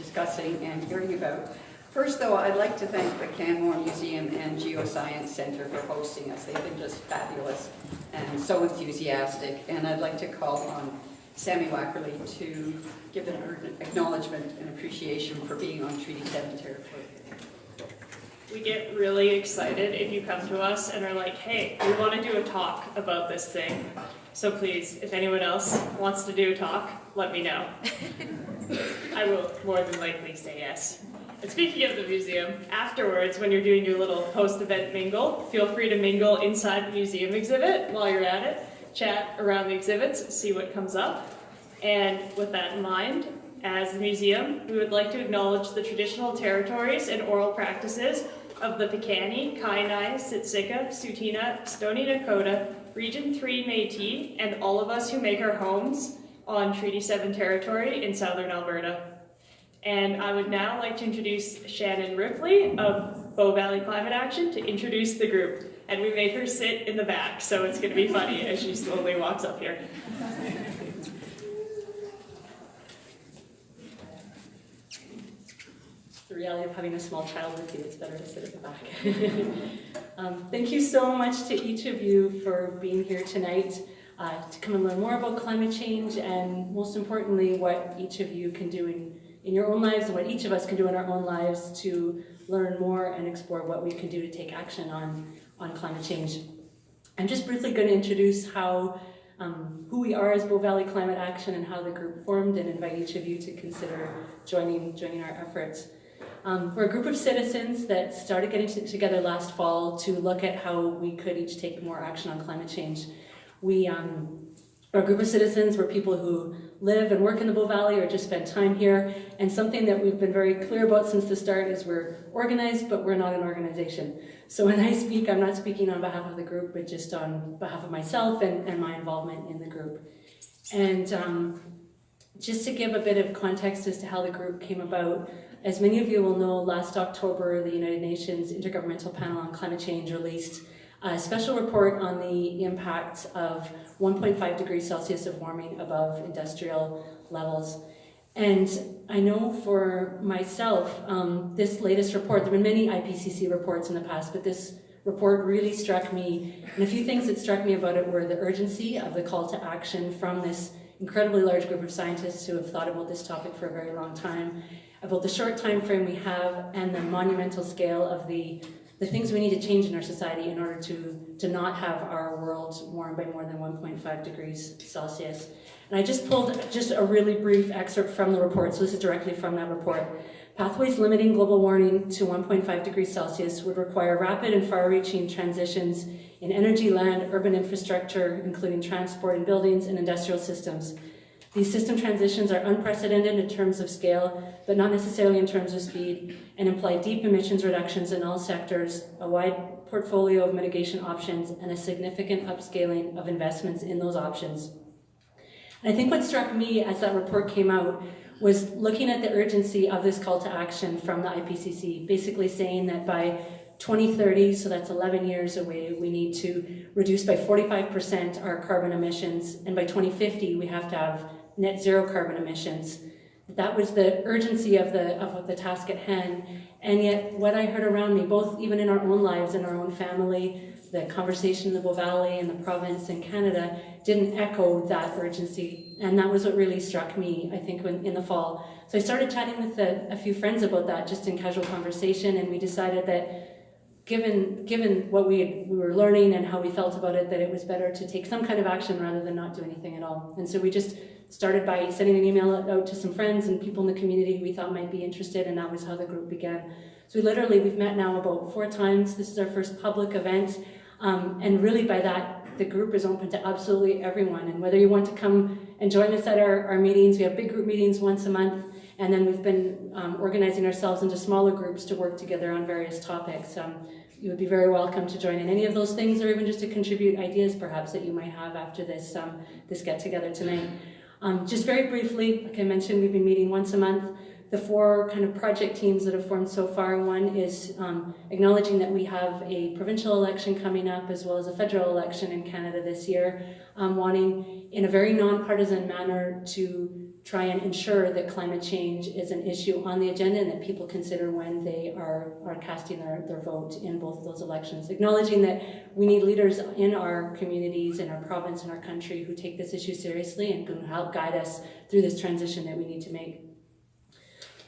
discussing and hearing about. First, though, I'd like to thank the Canmore Museum and Geoscience Center for hosting us. They've been just fabulous and so enthusiastic. And I'd like to call on Sammy Wackerly to give an acknowledgement and appreciation for being on Treaty 7 territory. We get really excited if you come to us and are like, hey, we want to do a talk about this thing. So please, if anyone else wants to do a talk, let me know. I will more than likely say yes. And speaking of the museum, afterwards, when you're doing your little post-event mingle, feel free to mingle inside the museum exhibit while you're at it. Chat around the exhibits, see what comes up. And with that in mind, as the museum, we would like to acknowledge the traditional territories and oral practices of the Piikani, Kainai, Siksika, Tsuut'ina, Stoney Nakoda, Region 3 Métis, and all of us who make our homes on Treaty 7 territory in southern Alberta. And I would now like to introduce Shannon Ripley of Bow Valley Climate Action to introduce the group. And we made her sit in the back, so it's going to be funny as she slowly walks up here. The reality of having a small child with you, it's better to sit at the back. Thank you so much to each of you for being here tonight to come and learn more about climate change and most importantly what each of you can do in your own lives and what each of us can do in our own lives to learn more and explore what we can do to take action on climate change. I'm just briefly going to introduce how who we are as Bow Valley Climate Action and how the group formed and invite each of you to consider joining our efforts. We're a group of citizens that started getting together last fall to look at how we could each take more action on climate change. We are a group of citizens, we're people who live and work in the Bow Valley or just spend time here, and something that we've been very clear about since the start is we're organized, but we're not an organization. So when I speak, I'm not speaking on behalf of the group, but just on behalf of myself and my involvement in the group. And just to give a bit of context as to how the group came about, as many of you will know, last October, the United Nations Intergovernmental Panel on Climate Change released a special report on the impacts of 1.5 degrees Celsius of warming above industrial levels. And I know for myself, this latest report, there have been many IPCC reports in the past, but this report really struck me. And a few things that struck me about it were the urgency of the call to action from this incredibly large group of scientists who have thought about this topic for a very long time, about the short time frame we have and the monumental scale of the things we need to change in our society in order to not have our world warm by more than 1.5 degrees Celsius. And I just pulled just a really brief excerpt from the report, so this is directly from that report. Pathways limiting global warming to 1.5 degrees Celsius would require rapid and far-reaching transitions in energy, land, urban infrastructure, including transport and buildings and industrial systems. These system transitions are unprecedented in terms of scale, but not necessarily in terms of speed, and imply deep emissions reductions in all sectors, a wide portfolio of mitigation options, and a significant upscaling of investments in those options. And I think what struck me as that report came out was looking at the urgency of this call to action from the IPCC, basically saying that by 2030, so that's 11 years away, we need to reduce by 45% our carbon emissions, and by 2050 we have to have net zero carbon emissions. That was the urgency of the task at hand, and yet what I heard around me, both even in our own lives, in our own family, the conversation in the Bow Valley and the province in Canada, didn't echo that urgency, and that was what really struck me, I think, in the fall. So I started chatting with a few friends about that, just in casual conversation, and we decided that given what we were learning and how we felt about it, that it was better to take some kind of action rather than not do anything at all. And so we just started by sending an email out to some friends and people in the community who we thought might be interested, and that was how the group began. So we've met now about 4 times. This is our first public event, and really by that, the group is open to absolutely everyone. And whether you want to come and join us at our meetings, we have big group meetings once a month, and then we've been organizing ourselves into smaller groups to work together on various topics. You would be very welcome to join in any of those things, or even just to contribute ideas perhaps that you might have after this get-together tonight. Just very briefly, like I mentioned, we've been meeting once a month. The 4 kind of project teams that have formed so far, one is acknowledging that we have a provincial election coming up as well as a federal election in Canada this year, wanting in a very non-partisan manner to try and ensure that climate change is an issue on the agenda and that people consider when they are casting their vote in both of those elections. Acknowledging that we need leaders in our communities, in our province, in our country who take this issue seriously and can help guide us through this transition that we need to make.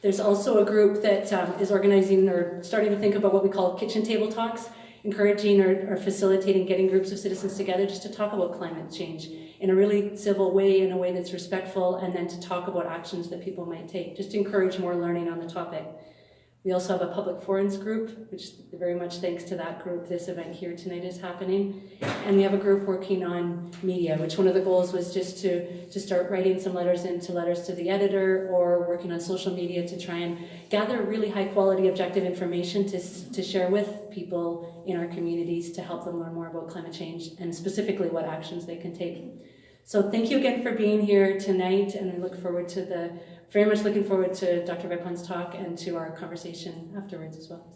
There's also a group that is organizing or starting to think about what we call kitchen table talks, encouraging or facilitating getting groups of citizens together just to talk about climate change in a really civil way, in a way that's respectful, and then to talk about actions that people might take, just to encourage more learning on the topic. We also have a public forums group, which very much thanks to that group, this event here tonight is happening. And we have a group working on media, which one of the goals was just to start writing some letters to the editor, or working on social media to try and gather really high quality objective information to share with people in our communities to help them learn more about climate change and specifically what actions they can take. So thank you again for being here tonight, and we very much looking forward to Dr. Vipond's talk and to our conversation afterwards as well.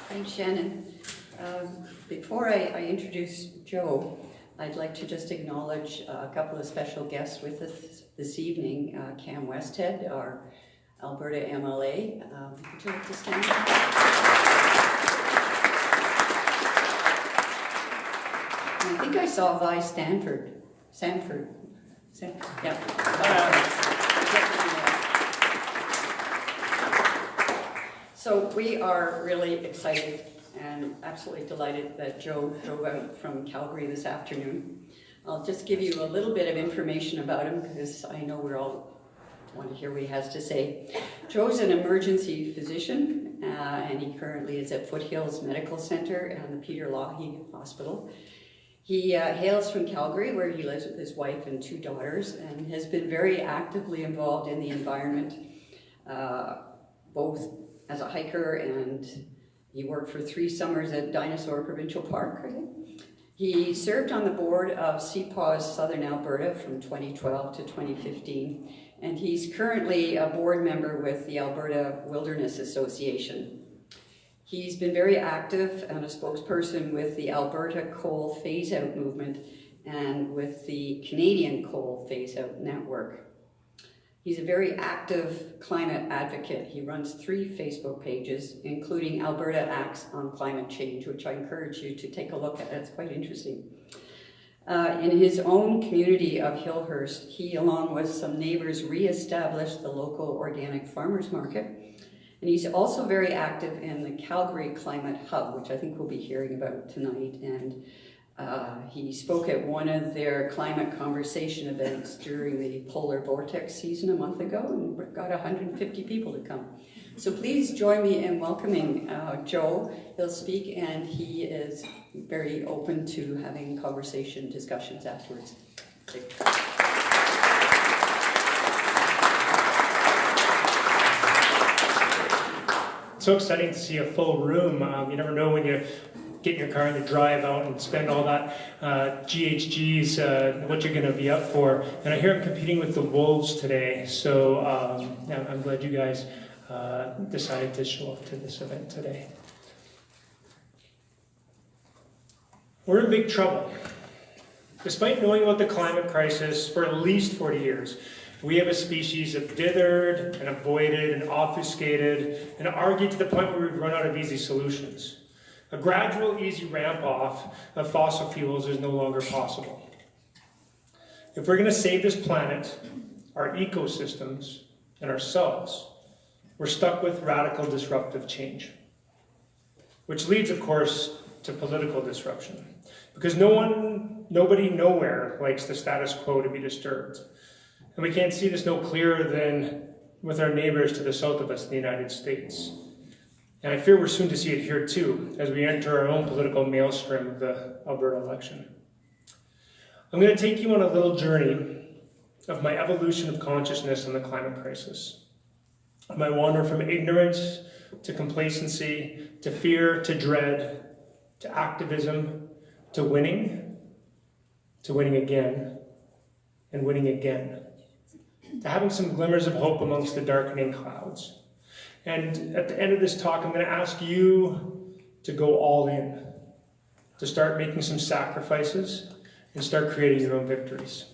Thanks, Shannon. Before I introduce Joe, I'd like to just acknowledge a couple of special guests with us this evening. Cam Westhead, our Alberta MLA. Would you like to stand up? And I think I saw Vi Sanford. Yeah. So we are really excited and absolutely delighted that Joe drove out from Calgary this afternoon. I'll just give you a little bit of information about him because I know we're all want to hear what he has to say. Joe's an emergency physician and he currently is at Foothills Medical Center and the Peter Lougheed Hospital. He hails from Calgary, where he lives with his wife and 2 daughters, and has been very actively involved in the environment, both as a hiker, and he worked for 3 summers at Dinosaur Provincial Park, I think. He served on the board of CPAWS Southern Alberta from 2012 to 2015, and he's currently a board member with the Alberta Wilderness Association. He's been very active and a spokesperson with the Alberta Coal Phase-Out Movement and with the Canadian Coal Phase-Out Network. He's a very active climate advocate. He runs 3 Facebook pages, including Alberta Acts on Climate Change, which I encourage you to take a look at. It's quite interesting. In his own community of Hillhurst, he, along with some neighbors, re-established the local organic farmers market. And he's also very active in the Calgary Climate Hub, which I think we'll be hearing about tonight. And he spoke at one of their climate conversation events during the polar vortex season a month ago and got 150 people to come. So please join me in welcoming Joe. He'll speak and he is very open to having conversation discussions afterwards. So exciting to see a full room. You never know when you get in your car and you drive out and spend all that GHGs, what you're going to be up for. And I hear I'm competing with the Wolves today, so yeah, I'm glad you guys decided to show up to this event today. We're in big trouble. Despite knowing about the climate crisis for at least 40 years, we have a species that dithered and avoided and obfuscated and argued to the point where we've run out of easy solutions. A gradual, easy ramp off of fossil fuels is no longer possible. If we're going to save this planet, our ecosystems, and ourselves, we're stuck with radical disruptive change. Which leads, of course, to political disruption. Because nobody, nowhere likes the status quo to be disturbed. And we can't see this no clearer than with our neighbors to the south of us in the United States. And I fear we're soon to see it here too, as we enter our own political maelstrom of the Alberta election. I'm going to take you on a little journey of my evolution of consciousness on the climate crisis. My wander from ignorance to complacency, to fear, to dread, to activism, to winning again, and winning again. To having some glimmers of hope amongst the darkening clouds. And at the end of this talk, I'm going to ask you to go all in, to start making some sacrifices and start creating your own victories.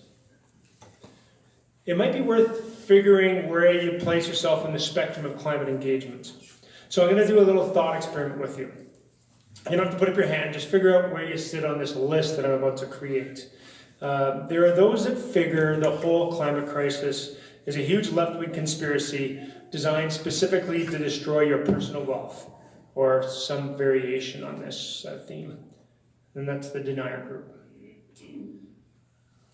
It might be worth figuring where you place yourself in the spectrum of climate engagement. So I'm going to do a little thought experiment with you. You don't have to put up your hand, just figure out where you sit on this list that I'm about to create. There are those that figure the whole climate crisis is a huge left-wing conspiracy designed specifically to destroy your personal wealth, or some variation on this theme. And that's the denier group.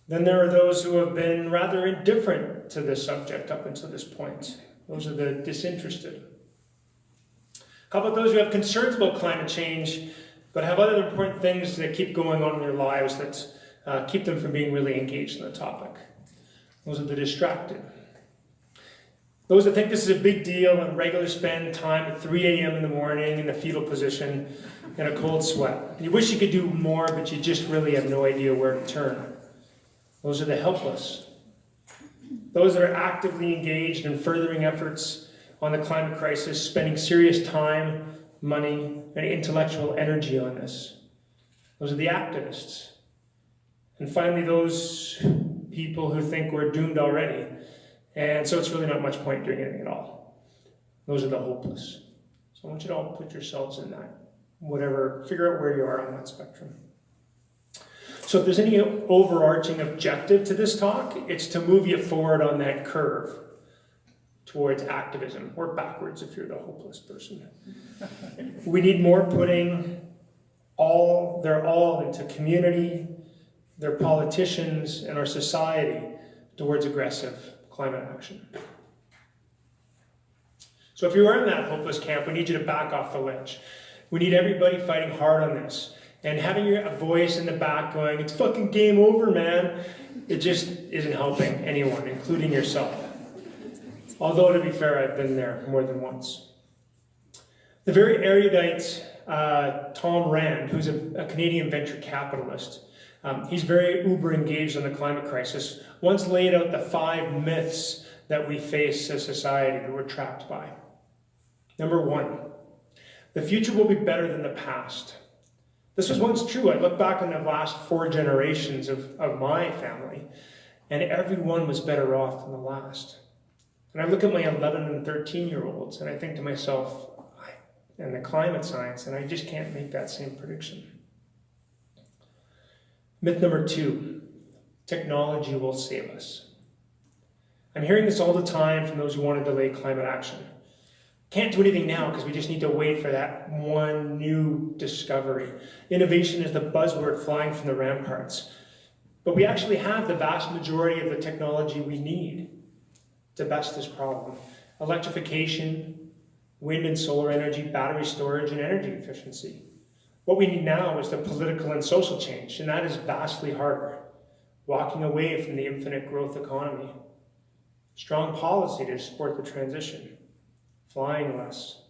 Then there are those who have been rather indifferent to this subject up until this point. Those are the disinterested. How about those who have concerns about climate change, but have other important things that keep going on in their lives that keep them from being really engaged in the topic? Those are the distracted. Those that think this is a big deal and regularly spend time at 3 a.m. in the morning in the fetal position in a cold sweat. You wish you could do more, but you just really have no idea where to turn. Those are the helpless. Those that are actively engaged in furthering efforts on the climate crisis, spending serious time, money, and intellectual energy on this. Those are the activists. And finally, those people who think we're doomed already, and so it's really not much point doing anything at all. Those are the hopeless. So I want you to all put yourselves in that, figure out where you are on that spectrum. So if there's any overarching objective to this talk, it's to move you forward on that curve towards activism, or backwards if you're the hopeless person. We need more putting their all into community, their politicians, and our society towards aggressive climate action. So if you are in that hopeless camp, we need you to back off the ledge. We need everybody fighting hard on this. And having a voice in the back going, it's fucking game over, man, it just isn't helping anyone, including yourself. Although, to be fair, I've been there more than once. The very erudite Tom Rand, who's a Canadian venture capitalist, he's very uber engaged on the climate crisis, once laid out the 5 myths that we face as society that we're trapped by. Number 1, the future will be better than the past. This was once true. I look back on the last 4 generations of my family, and everyone was better off than the last. And I look at my 11 and 13-year-olds, and I think to myself, and the climate science, and I just can't make that same prediction. Myth number 2, technology will save us. I'm hearing this all the time from those who want to delay climate action. Can't do anything now because we just need to wait for that one new discovery. Innovation is the buzzword flying from the ramparts. But we actually have the vast majority of the technology we need to best this problem. Electrification, wind and solar energy, battery storage, and energy efficiency. What we need now is the political and social change, and that is vastly harder. Walking away from the infinite growth economy. Strong policy to support the transition. Flying less.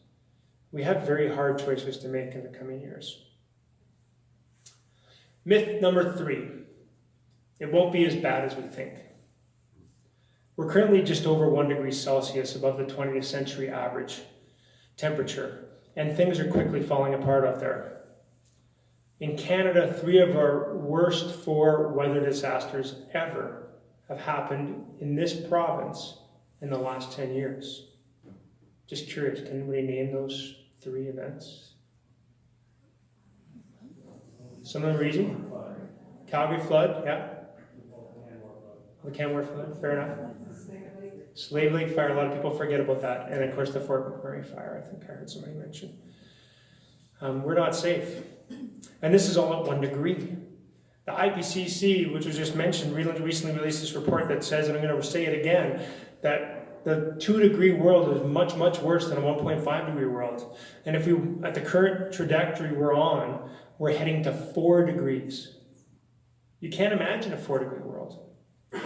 We have very hard choices to make in the coming years. Myth number 3. It won't be as bad as we think. We're currently just over 1 degree Celsius above the 20th century average temperature, and things are quickly falling apart out there. In Canada, 3 of our worst 4 weather disasters ever have happened in this province in the last 10 years. Just curious, can anybody name those 3 events? Some of them are easy. Calgary flood, yeah. The Canmore flood, fair enough. Slave Lake fire, a lot of people forget about that. And of course the Fort McMurray fire, I think I heard somebody mention. We're not safe. And this is all at 1 degree. The IPCC, which was just mentioned, recently released this report that says, and I'm going to say it again, that the 2 degree world is much, much worse than a 1.5 degree world. And if at the current trajectory we're on, we're heading to 4 degrees. You can't imagine a 4 degree world.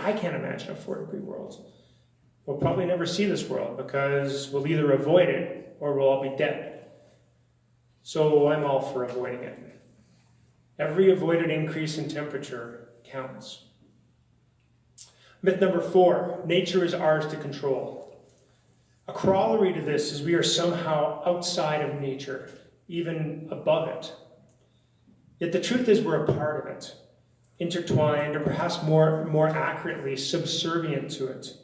I can't imagine a 4 degree world. We'll probably never see this world because we'll either avoid it or we'll all be dead. So I'm all for avoiding it. Every avoided increase in temperature counts. Myth number 4, nature is ours to control. A corollary to this is we are somehow outside of nature even above it. Yet the truth is we're a part of it, intertwined, or perhaps more accurately, subservient to it.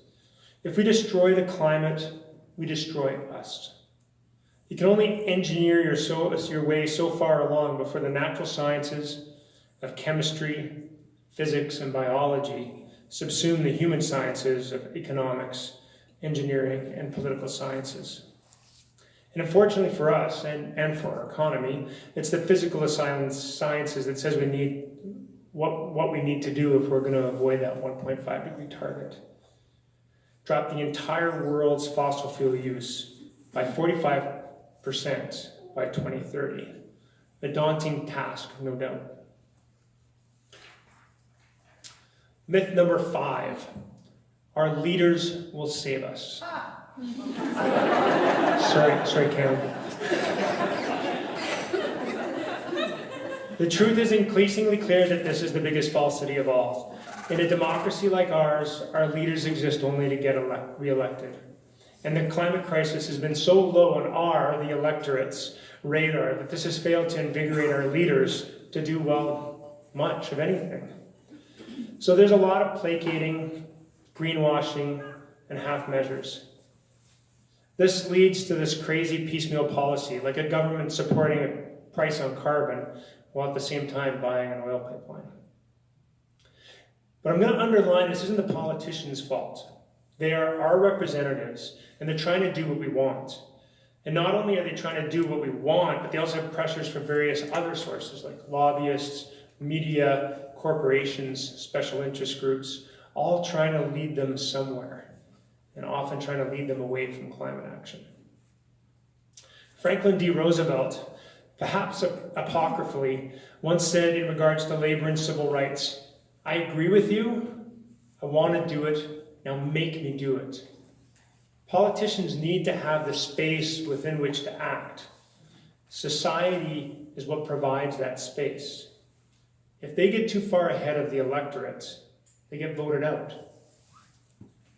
If we destroy the climate, we destroy us. You can only engineer your way so far along before the natural sciences of chemistry, physics, and biology subsume the human sciences of economics, engineering, and political sciences. And unfortunately for us and for our economy, it's the physical sciences that says we need what we need to do if we're going to avoid that 1.5 degree target. Drop the entire world's fossil fuel use by 45% by 2030. A daunting task, no doubt. Myth number 5, our leaders will save us. Sorry, Cam. The truth is increasingly clear that this is the biggest falsity of all. In a democracy like ours, our leaders exist only to get re-elected. And the climate crisis has been so low on the electorate's radar, that this has failed to invigorate our leaders to do, well, much of anything. So there's a lot of placating, greenwashing, and half measures. This leads to this crazy piecemeal policy, like a government supporting a price on carbon, while at the same time buying an oil pipeline. But I'm going to underline, this isn't the politicians' fault. They are our representatives, and they're trying to do what we want. And not only are they trying to do what we want, but they also have pressures from various other sources, like lobbyists, media, corporations, special interest groups, all trying to lead them somewhere, and often trying to lead them away from climate action. Franklin D. Roosevelt, perhaps apocryphally, once said in regards to labor and civil rights, "I agree with you, I want to do it, now make me do it." Politicians need to have the space within which to act. Society is what provides that space. If they get too far ahead of the electorate, they get voted out.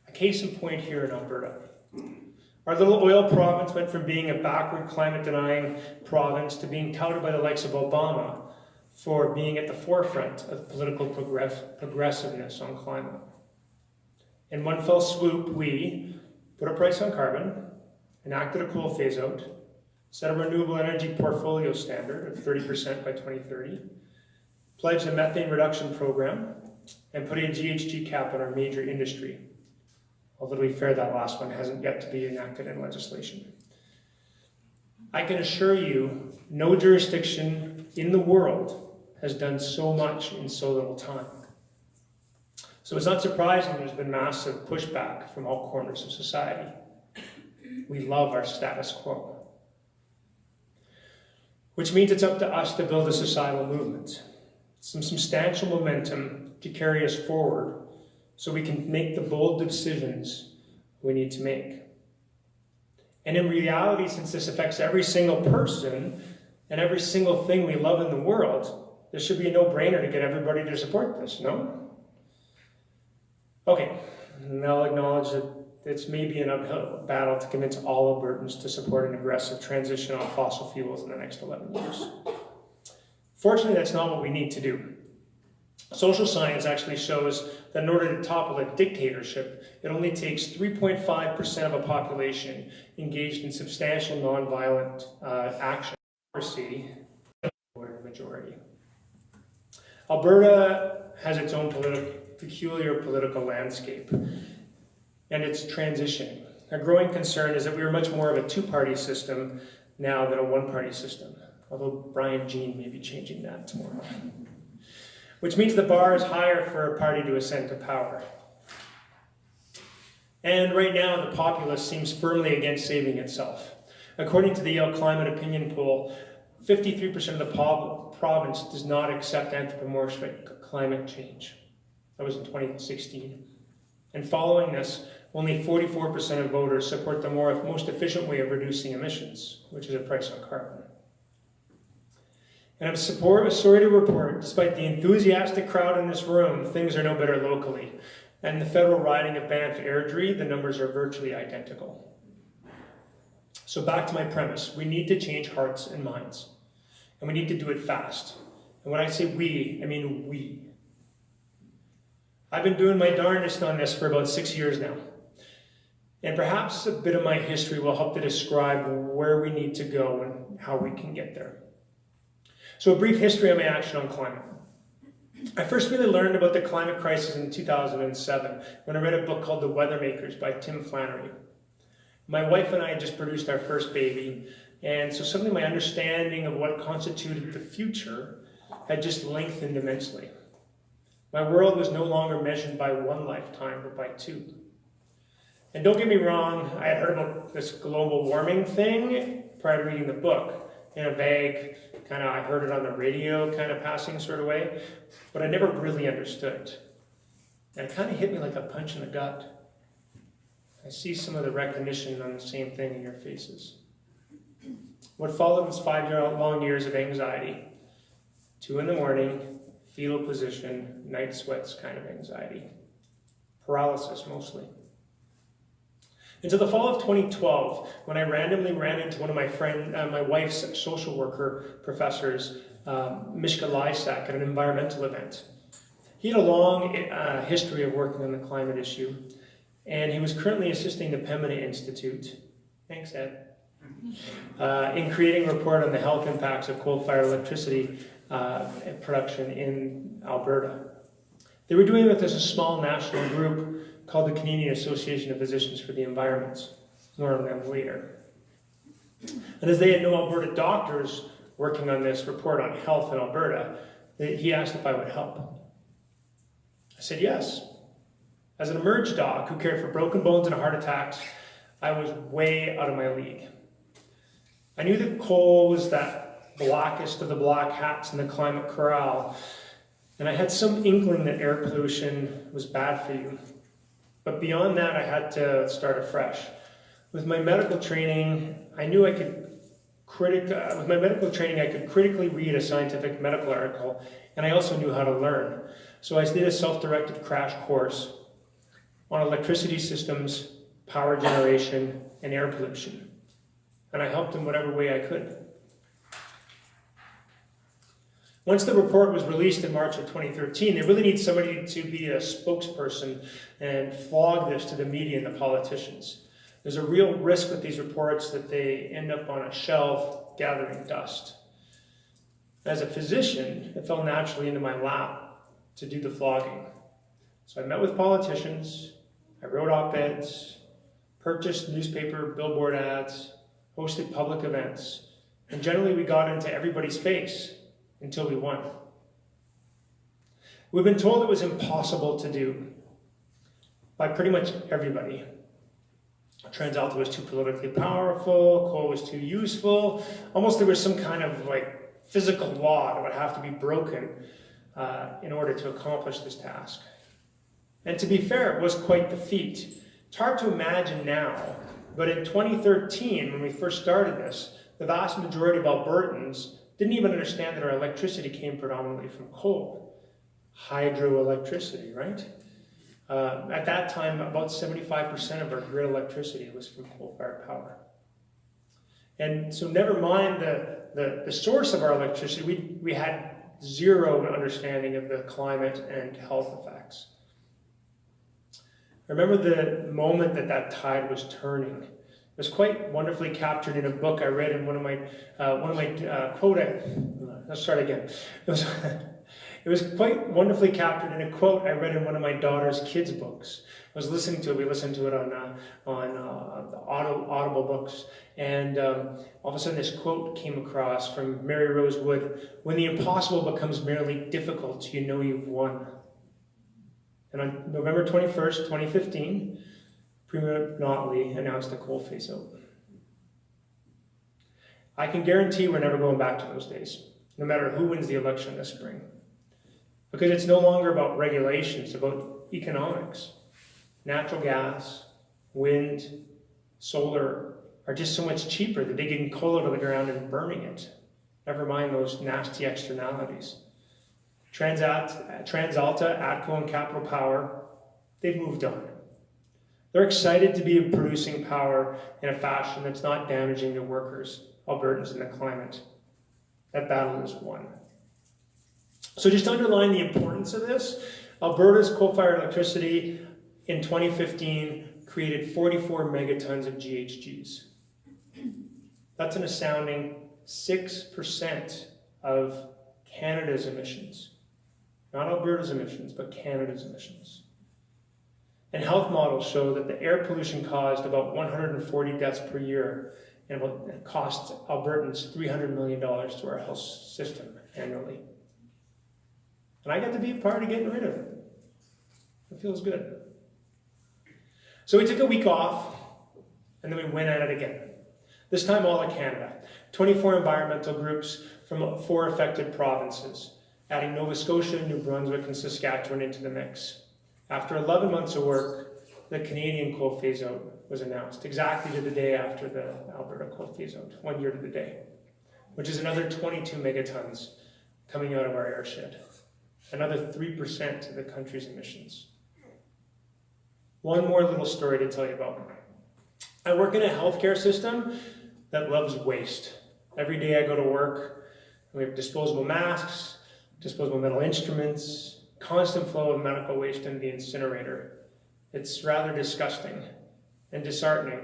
A case in point here in Alberta. Our little oil province went from being a backward climate-denying province to being touted by the likes of Obama for being at the forefront of political progressiveness on climate. In one fell swoop, we put a price on carbon, enacted a coal phase-out, set a renewable energy portfolio standard of 30% by 2030, pledged a methane reduction program, and put a GHG cap on our major industry. Although to be fair, that last one hasn't yet to be enacted in legislation. I can assure you, no jurisdiction in the world has done so much in so little time. So it's not surprising there's been massive pushback from all corners of society. We love our status quo. Which means it's up to us to build a societal movement, some substantial momentum to carry us forward so we can make the bold decisions we need to make. And in reality, since this affects every single person and every single thing we love in the world, there should be a no-brainer to get everybody to support this, no? Okay, and I'll acknowledge that it's maybe an uphill battle to convince all Albertans to support an aggressive transition off fossil fuels in the next 11 years. Fortunately, that's not what we need to do. Social science actually shows that in order to topple a dictatorship, it only takes 3.5% of a population engaged in substantial nonviolent action for the majority. Alberta has its own peculiar political landscape, and it's transitioning. A growing concern is that we are much more of a two-party system now than a one-party system, although Brian Jean may be changing that tomorrow. Which means the bar is higher for a party to ascend to power. And right now, the populace seems firmly against saving itself. According to the Yale Climate Opinion Poll, 53% of the province does not accept anthropomorphic climate change. That was in 2016. And following this, only 44% of voters support the most efficient way of reducing emissions, which is a price on carbon. And I'm sorry to report, despite the enthusiastic crowd in this room, things are no better locally. And the federal riding of Banff Airdrie, the numbers are virtually identical. So back to my premise, we need to change hearts and minds, and we need to do it fast. And when I say we, I mean we. I've been doing my darndest on this for about 6 years now. And perhaps a bit of my history will help to describe where we need to go and how we can get there. So a brief history of my action on climate. I first really learned about the climate crisis in 2007 when I read a book called The Weathermakers by Tim Flannery. My wife and I had just produced our first baby, and so suddenly my understanding of what constituted the future had just lengthened immensely. My world was no longer measured by one lifetime, but by two. And don't get me wrong, I had heard about this global warming thing prior to reading the book in a vague, I heard it on the radio, passing sort of way, but I never really understood. And it kind of hit me like a punch in the gut. I see some of the recognition on the same thing in your faces. What followed was 5-long years of anxiety. 2 in the morning, fetal position, night sweats kind of anxiety. Paralysis mostly. Until the fall of 2012, when I randomly ran into one of my wife's social worker professors, Mishka Lysak, at an environmental event. He had a long history of working on the climate issue, and he was currently assisting the Pembina Institute, thanks Ed, in creating a report on the health impacts of coal-fired electricity production in Alberta. They were doing it with a small national group called the Canadian Association of Physicians for the Environment. More on them later. And as they had no Alberta doctors working on this report on health in Alberta, he asked if I would help. I said yes. As an emerge doc who cared for broken bones and heart attacks, I was way out of my league. I knew that coal was that blackest of the black hats in the climate corral, and I had some inkling that air pollution was bad for you. But beyond that, I had to start afresh. With my medical training, I could critically read a scientific medical article, and I also knew how to learn. So I did a self-directed crash course on electricity systems, power generation, and air pollution. And I helped in whatever way I could. Once the report was released in March of 2013, they really need somebody to be a spokesperson and flog this to the media and the politicians. There's a real risk with these reports that they end up on a shelf gathering dust. As a physician, it fell naturally into my lap to do the flogging. So I met with politicians, I wrote op-eds, purchased newspaper billboard ads, hosted public events, and generally we got into everybody's face until we won. We've been told it was impossible to do by pretty much everybody. TransAlta was too politically powerful, coal was too useful, almost there was some kind of physical law that would have to be broken in order to accomplish this task. And to be fair, it was quite the feat. It's hard to imagine now, but in 2013, when we first started this, the vast majority of Albertans didn't even understand that our electricity came predominantly from coal. Hydroelectricity, right? At that time, about 75% of our grid electricity was from coal-fired power. And so never mind the source of our electricity, we had zero understanding of the climate and health effects. I remember the moment that tide was turning. It was quite wonderfully captured in a book I read in one of my quote. Let's start again. It was quite wonderfully captured in a quote I read in one of my daughter's kids' books. I was listening to it. We listened to it on Audible books, and all of a sudden this quote came across from Mary Rose Wood: "When the impossible becomes merely difficult, you know you've won." And on November 21st, 2015. Premier Notley announced a coal phase-out. I can guarantee we're never going back to those days, no matter who wins the election this spring. Because it's no longer about regulation, it's about economics. Natural gas, wind, solar are just so much cheaper than digging coal out of the ground and burning it. Never mind those nasty externalities. TransAlta, ATCO, and Capital Power, they've moved on. They're excited to be producing power in a fashion that's not damaging the workers, Albertans, and the climate. That battle is won. So just to underline the importance of this, Alberta's coal-fired electricity in 2015 created 44 megatons of GHGs. That's an astounding 6% of Canada's emissions. Not Alberta's emissions, but Canada's emissions. And health models show that the air pollution caused about 140 deaths per year, and it costs Albertans $300 million to our health system annually. And I get to be a part of getting rid of it. It feels good. So we took a week off, and then we went at it again. This time all of Canada. 24 environmental groups from 4 affected provinces, adding Nova Scotia, New Brunswick, and Saskatchewan into the mix. After 11 months of work, the Canadian coal phase-out was announced, exactly to the day after the Alberta coal phase-out, 1 year to the day, which is another 22 megatons coming out of our airshed, another 3% of the country's emissions. One more little story to tell you about. I work in a healthcare system that loves waste. Every day I go to work, and we have disposable masks, disposable metal instruments, constant flow of medical waste into the incinerator. It's rather disgusting and disheartening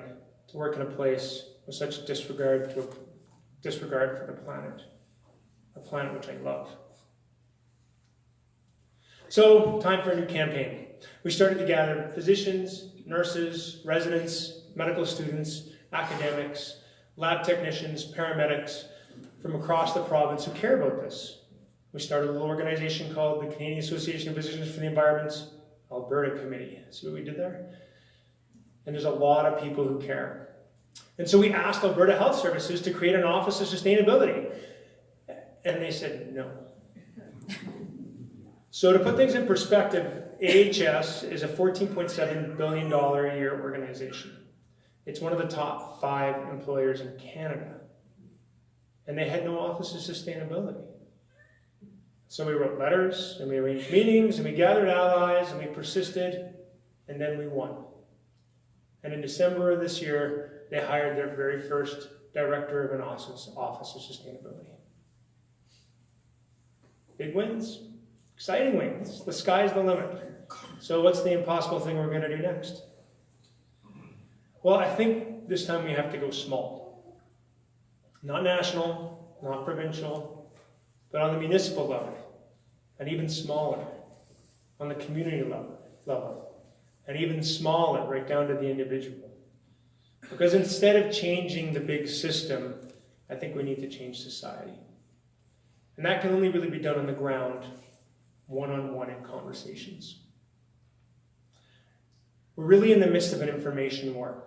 to work in a place with such disregard for the planet, a planet which I love. So, time for a new campaign. We started to gather physicians, nurses, residents, medical students, academics, lab technicians, paramedics from across the province who care about this. We started a little organization called the Canadian Association of Physicians for the Environment's Alberta Committee. See what we did there? And there's a lot of people who care. And so we asked Alberta Health Services to create an Office of Sustainability. And they said no. So to put things in perspective, AHS is a $14.7 billion a year organization. It's one of the top 5 employers in Canada. And they had no Office of Sustainability. So we wrote letters, and we arranged meetings, and we gathered allies, and we persisted, and then we won. And in December of this year, they hired their very first director of an Office of Sustainability. Big wins, exciting wins. The sky's the limit. So what's the impossible thing we're going to do next? Well, I think this time we have to go small. Not national, not provincial, but on the municipal level, and even smaller, on the community level, and even smaller, right down to the individual. Because instead of changing the big system, I think we need to change society. And that can only really be done on the ground, one-on-one in conversations. We're really in the midst of an information war,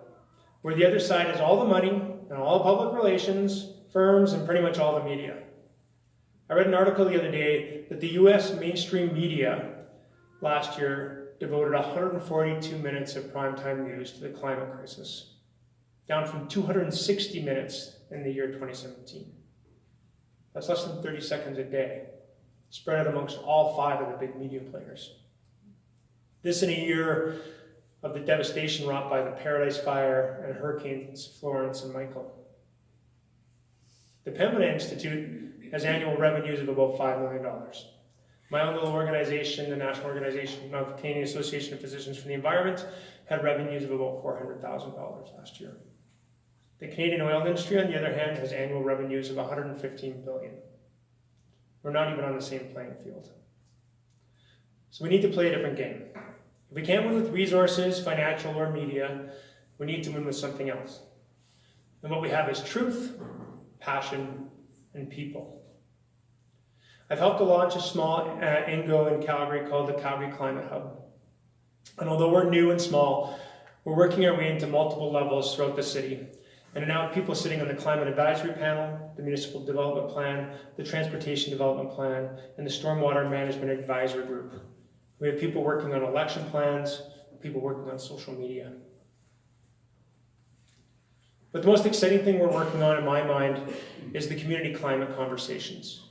where the other side has all the money and all the public relations, firms, and pretty much all the media. I read an article the other day that the US mainstream media last year devoted 142 minutes of primetime news to the climate crisis, down from 260 minutes in the year 2017. That's less than 30 seconds a day, spread out amongst all 5 of the big media players. This in a year of the devastation wrought by the Paradise Fire and Hurricanes Florence and Michael. The Pembina Institute has annual revenues of about $5 million. My own little organization, the National Organization of Canadian Association of Physicians for the Environment, had revenues of about $400,000 last year. The Canadian oil industry, on the other hand, has annual revenues of $115 billion. We're not even on the same playing field. So we need to play a different game. If we can't win with resources, financial, or media, we need to win with something else. And what we have is truth, passion, and people. I've helped to launch a small INGO in Calgary called the Calgary Climate Hub. And although we're new and small, we're working our way into multiple levels throughout the city. And now have people sitting on the Climate Advisory Panel, the Municipal Development Plan, the Transportation Development Plan, and the Stormwater Management Advisory Group. We have people working on election plans, people working on social media. But the most exciting thing we're working on, in my mind, is the community climate conversations.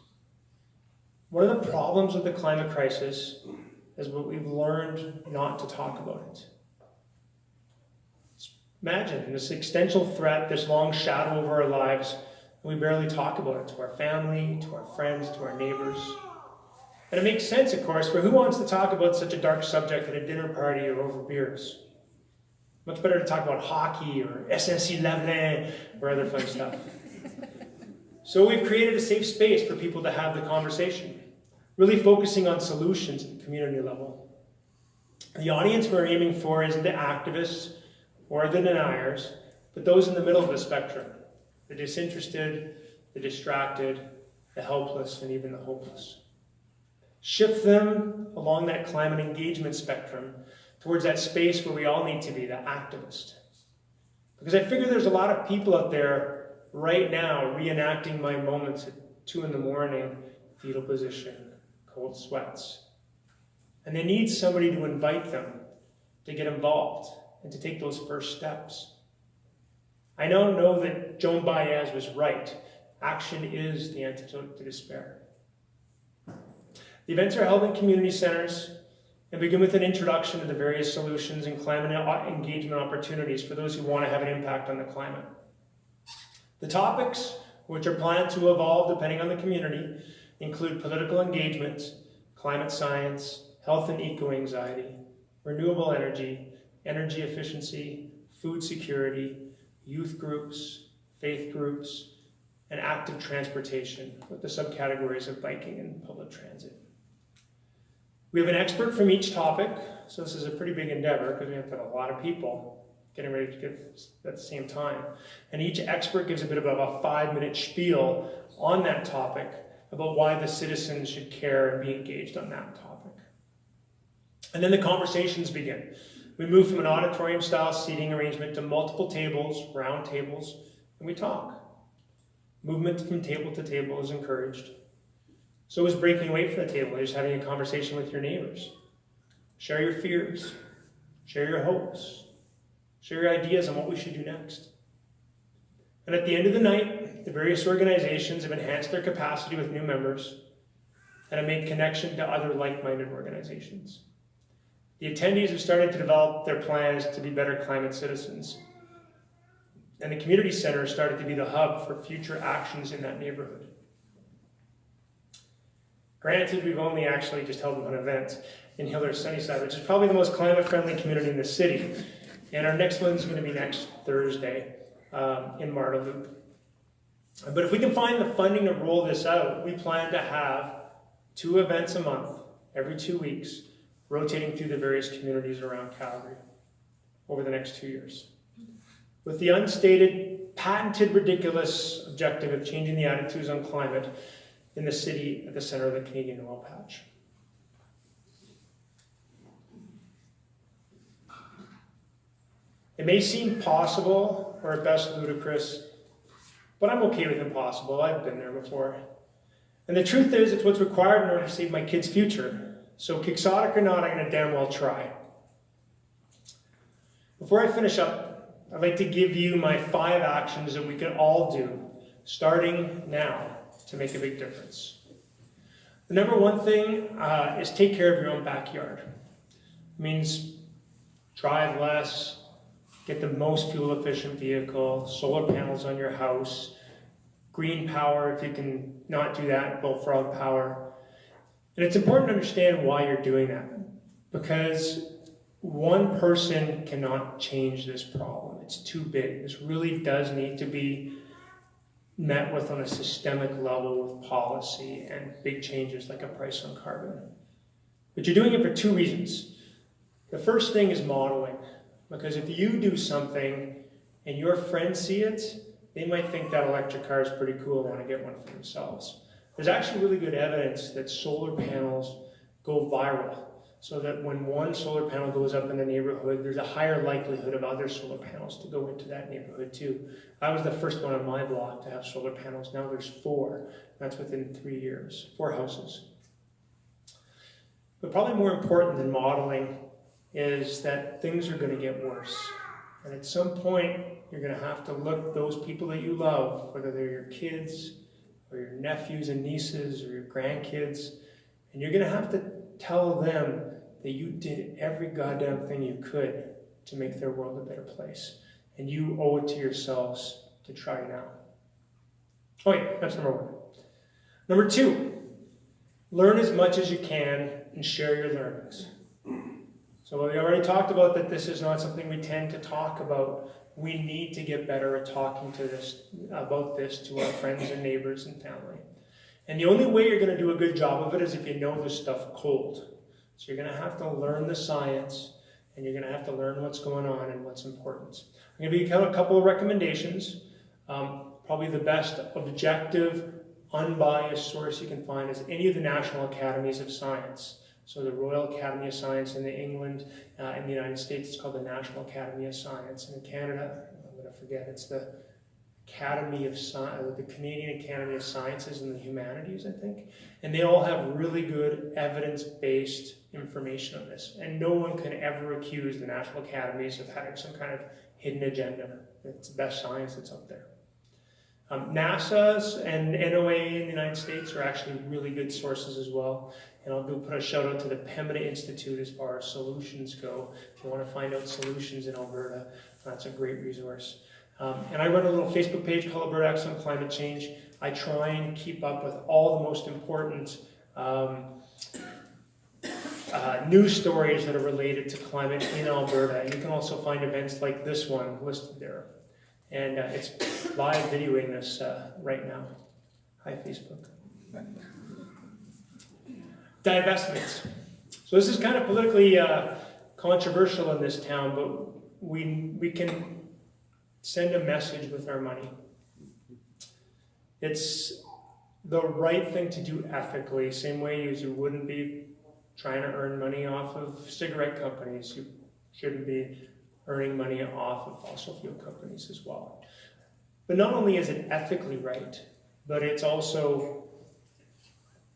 One of the problems with the climate crisis is what we've learned not to talk about it. Imagine this existential threat, this long shadow over our lives, and we barely talk about it to our family, to our friends, to our neighbors. And it makes sense, of course, for who wants to talk about such a dark subject at a dinner party or over beers? Much better to talk about hockey or SNC Lavalin or other fun stuff. So we've created a safe space for people to have the conversation, really focusing on solutions at the community level. The audience we're aiming for isn't the activists or the deniers, but those in the middle of the spectrum, the disinterested, the distracted, the helpless, and even the hopeless. Shift them along that climate engagement spectrum towards that space where we all need to be, the activist. Because I figure there's a lot of people out there right now reenacting my moments at 2 a.m, fetal position, cold sweats. And they need somebody to invite them to get involved and to take those first steps. I now know that Joan Baez was right. Action is the antidote to despair. The events are held in community centers and begin with an introduction to the various solutions and climate engagement opportunities for those who want to have an impact on the climate. The topics, which are planned to evolve depending on the community, include political engagement, climate science, health and eco-anxiety, renewable energy, energy efficiency, food security, youth groups, faith groups, and active transportation, with the subcategories of biking and public transit. We have an expert from each topic, so this is a pretty big endeavor because we have to have a lot of people getting ready to give at the same time. And each expert gives a bit of a 5-minute spiel on that topic about why the citizens should care and be engaged on that topic. And then the conversations begin. We move from an auditorium-style seating arrangement to multiple tables, round tables, and we talk. Movement from table to table is encouraged. So is breaking away from the table, just having a conversation with your neighbors. Share your fears, share your hopes, share your ideas on what we should do next. And at the end of the night, the various organizations have enhanced their capacity with new members and have made connection to other like-minded organizations. The attendees have started to develop their plans to be better climate citizens. And the community center has started to be the hub for future actions in that neighborhood. Granted, we've only actually just held one event in Hiller Sunnyside, which is probably the most climate-friendly community in the city. And our next one's going to be next Thursday in Marda Loop. But if we can find the funding to roll this out, we plan to have 2 events a month, every 2 weeks, rotating through the various communities around Calgary over the next 2 years. With the unstated, patented, ridiculous objective of changing the attitudes on climate in the city at the center of the Canadian oil patch. It may seem possible, or at best ludicrous, but I'm okay with impossible. I've been there before. And the truth is, it's what's required in order to save my kids' future. So quixotic or not, I'm going to damn well try. Before I finish up, I'd like to give you my 5 actions that we can all do, starting now, to make a big difference. The number 1 thing is take care of your own backyard. It means drive less, get the most fuel-efficient vehicle, solar panels on your house, green power if you can not do that, bullfrog power. And it's important to understand why you're doing that, because one person cannot change this problem. It's too big. This really does need to be met with on a systemic level with policy and big changes like a price on carbon. But you're doing it for 2 reasons. The first thing is modeling, because if you do something and your friends see it, they might think that electric car is pretty cool and want to get one for themselves. There's actually really good evidence that solar panels go viral, so that when one solar panel goes up in the neighborhood, there's a higher likelihood of other solar panels to go into that neighborhood too. I was the first one on my block to have solar panels. Now there's 4. That's within 3 years, 4 houses. But probably more important than modeling is that things are going to get worse. And at some point, you're going to have to look those people that you love, whether they're your kids or your nephews and nieces or your grandkids, and you're going to have to tell them that you did every goddamn thing you could to make their world a better place. and you owe it to yourselves to try now. Okay, that's number 1. Number 2, learn as much as you can and share your learnings. So we already talked about that this is not something we tend to talk about. We need to get better at talking about this to our friends and neighbors and family. And the only way you're going to do a good job of it is if you know this stuff cold. So you're going to have to learn the science, and you're going to have to learn what's going on and what's important. I'm going to give you a couple of recommendations. Probably the best objective, unbiased source you can find is any of the National Academies of Science. So the Royal Academy of Science in England, in the United States, it's called the National Academy of Science. And in Canada, I'm going to forget, it's the Academy of Science, the Canadian Academy of Sciences and the Humanities, I think. And they all have really good evidence-based information on this. And no one can ever accuse the National Academies of having some kind of hidden agenda. It's the best science that's out there. NASA's and NOAA in the United States are actually really good sources as well. And I'll go put a shout out to the Pembina Institute as far as solutions go. If you want to find out solutions in Alberta, that's a great resource. And I run a little Facebook page called Alberta Action on Climate Change. I try and keep up with all the most important news stories that are related to climate in Alberta. And you can also find events like this one listed there. And it's live videoing this right now. Hi, Facebook. Divestments. So this is kind of politically controversial in this town, but we can send a message with our money. It's the right thing to do ethically, same way as you wouldn't be trying to earn money off of cigarette companies. You shouldn't be earning money off of fossil fuel companies as well. But not only is it ethically right, but it's also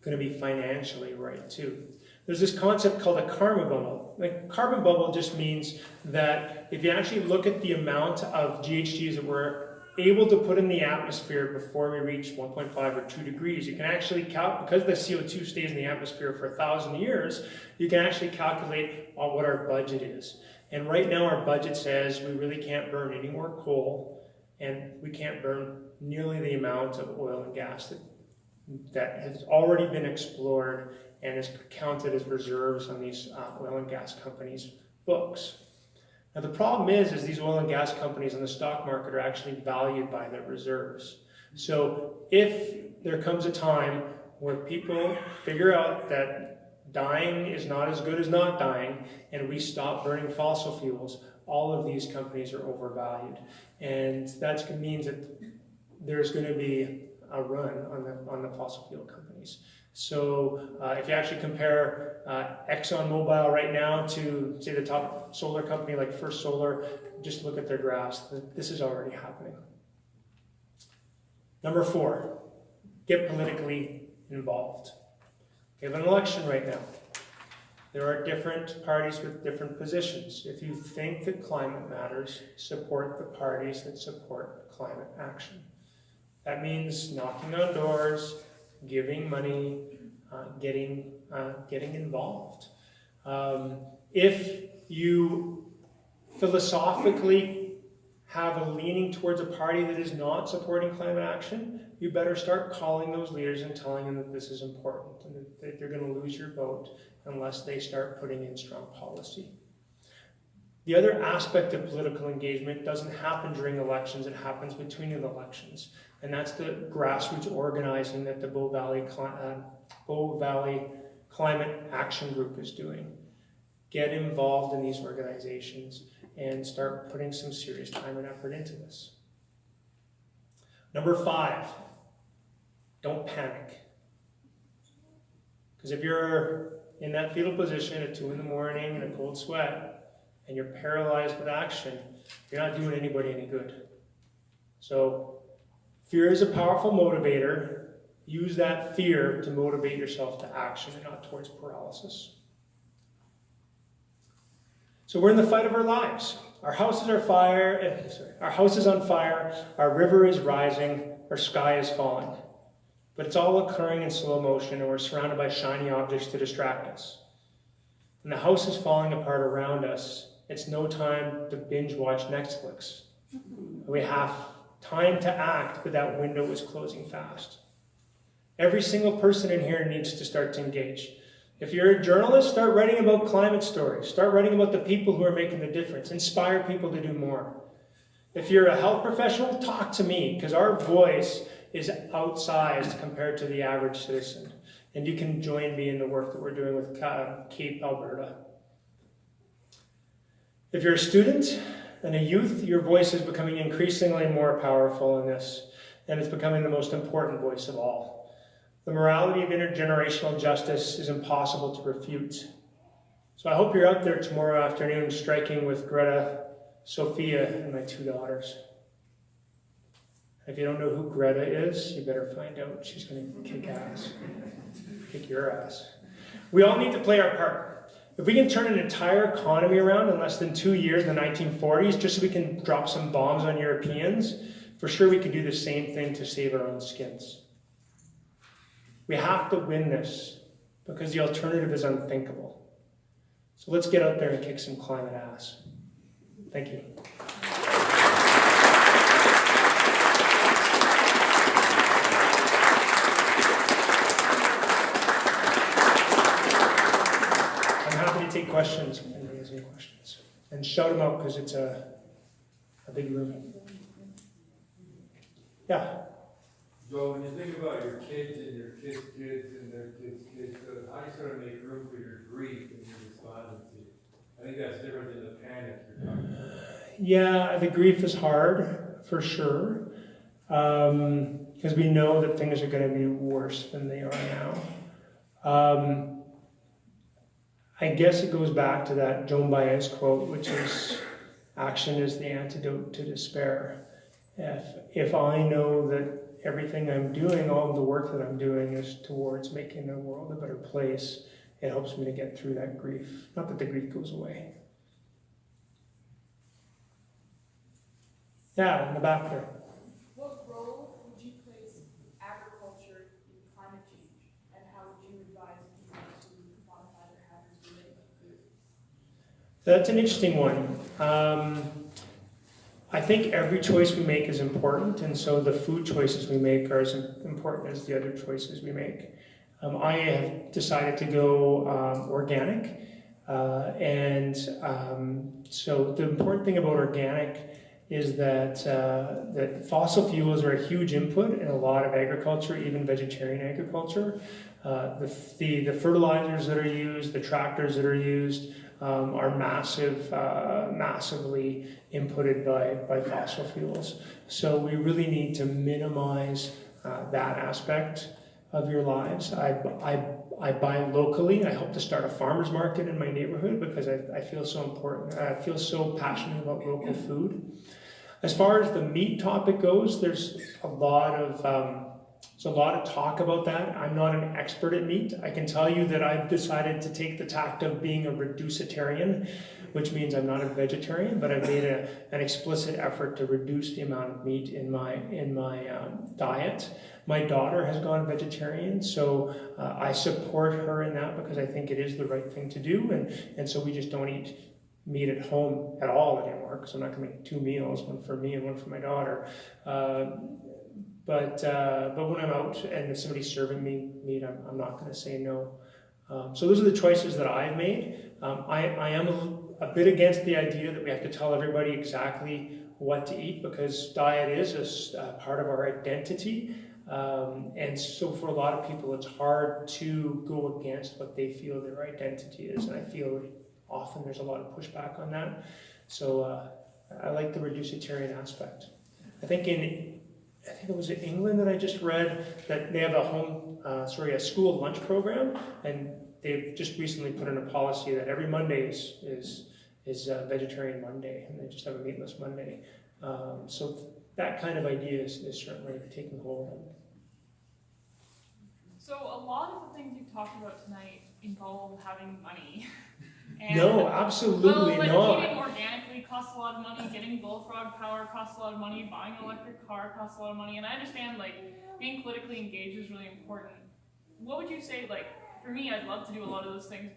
going to be financially right too. There's this concept called a carbon bubble. The carbon bubble just means that if you actually look at the amount of GHGs that we're able to put in the atmosphere before we reach 1.5 or 2 degrees, you can actually because the CO2 stays in the atmosphere for 1,000 years, you can actually calculate on what our budget is. And right now our budget says we really can't burn any more coal, and we can't burn nearly the amount of oil and gas that has already been explored and is counted as reserves on these oil and gas companies' books. Now the problem is these oil and gas companies in the stock market are actually valued by their reserves. So if there comes a time where people figure out that dying is not as good as not dying, and we stop burning fossil fuels, all of these companies are overvalued. And that means that there's going to be a run on the fossil fuel companies. So if you actually compare ExxonMobil right now to, say, the top solar company like First Solar, just look at their graphs. This is already happening. Number 4, get politically involved. We have an election right now. There are different parties with different positions. If you think that climate matters, support the parties that support climate action. That means knocking on doors, giving money, getting involved. If you philosophically have a leaning towards a party that is not supporting climate action, you better start calling those leaders and telling them that this is important and that they're going to lose your vote unless they start putting in strong policy. The other aspect of political engagement doesn't happen during elections, it happens between the elections. And that's the grassroots organizing that the Bow Valley Climate Action Group is doing. Get involved in these organizations and start putting some serious time and effort into this. Number 5, don't panic. Because if you're in that fetal position at 2 in the morning in a cold sweat and you're paralyzed with action, you're not doing anybody any good. So fear is a powerful motivator. Use that fear to motivate yourself to action and not towards paralysis. So we're in the fight of our lives. Our house is on fire, our river is rising, our sky is falling. But it's all occurring in slow motion, and we're surrounded by shiny objects to distract us. When the house is falling apart around us, it's no time to binge watch Netflix. We have time to act, but that window is closing fast. Every single person in here needs to start to engage. If you're a journalist, start writing about climate stories. Start writing about the people who are making the difference. Inspire people to do more. If you're a health professional, talk to me, because our voice is outsized compared to the average citizen. And you can join me in the work that we're doing with Cape Alberta. If you're a student and a youth, your voice is becoming increasingly more powerful in this, and it's becoming the most important voice of all. The morality of intergenerational justice is impossible to refute. So I hope you're out there tomorrow afternoon striking with Greta, Sophia, and my 2 daughters. If you don't know who Greta is, you better find out. She's going to kick ass. Kick your ass. We all need to play our part. If we can turn an entire economy around in less than 2 years in the 1940s, just so we can drop some bombs on Europeans, for sure we could do the same thing to save our own skins. We have to win this, because the alternative is unthinkable. So let's get out there and kick some climate ass. Thank you. Take questions if anybody has any questions. And shout them out, because it's a big room. Yeah? Joe, when you think about your kids and your kids' kids and their kids' kids, how do you sort of make room for your grief and your despondency? I think that's different than the panic you're talking about. Yeah, the grief is hard, for sure. Because we know that things are going to be worse than they are now. I guess it goes back to that Joan Baez quote, which is, action is the antidote to despair. If I know that everything I'm doing, all of the work that I'm doing is towards making the world a better place, it helps me to get through that grief. Not that the grief goes away. Yeah, in the back there. What role would you place agriculture in climate change, and how would you advise people to modify their habits related to food? That's an interesting one. I think every choice we make is important, and so the food choices we make are as important as the other choices we make. I have decided to go organic, so the important thing about organic is that fossil fuels are a huge input in a lot of agriculture, even vegetarian agriculture. The fertilizers that are used, the tractors that are used, are massively inputted by fossil fuels. So we really need to minimize that aspect of your lives. I buy locally. I hope to start a farmer's market in my neighborhood, because I feel so important. I feel so passionate about local food. As far as the meat topic goes, there's a lot of talk about that. I'm not an expert at meat. I can tell you that I've decided to take the tact of being a reducitarian, which means I'm not a vegetarian, but I've made an explicit effort to reduce the amount of meat in my diet. My daughter has gone vegetarian, so I support her in that, because I think it is the right thing to do, and so we just don't eat meat at home at all anymore, because I'm not going to make 2 meals, one for me and one for my daughter. But when I'm out and if somebody's serving me meat, I'm not going to say no. So those are the choices that I've made. I am a bit against the idea that we have to tell everybody exactly what to eat, because diet is a part of our identity. And so for a lot of people, it's hard to go against what they feel their identity is. And I feel often there's a lot of pushback on that. So I like the reducitarian aspect. I think it was in England that I just read that they have a school lunch program, and they've just recently put in a policy that every Monday is vegetarian Monday, and they just have a meatless Monday. So that kind of idea is certainly taking hold. So a lot of the things you've talked about tonight involve having money. And, no, absolutely but not. eating organically costs a lot of money, getting bullfrog power costs a lot of money, buying an electric car costs a lot of money, and I understand, being politically engaged is really important. What would you say, for me, I'd love to do a lot of those things,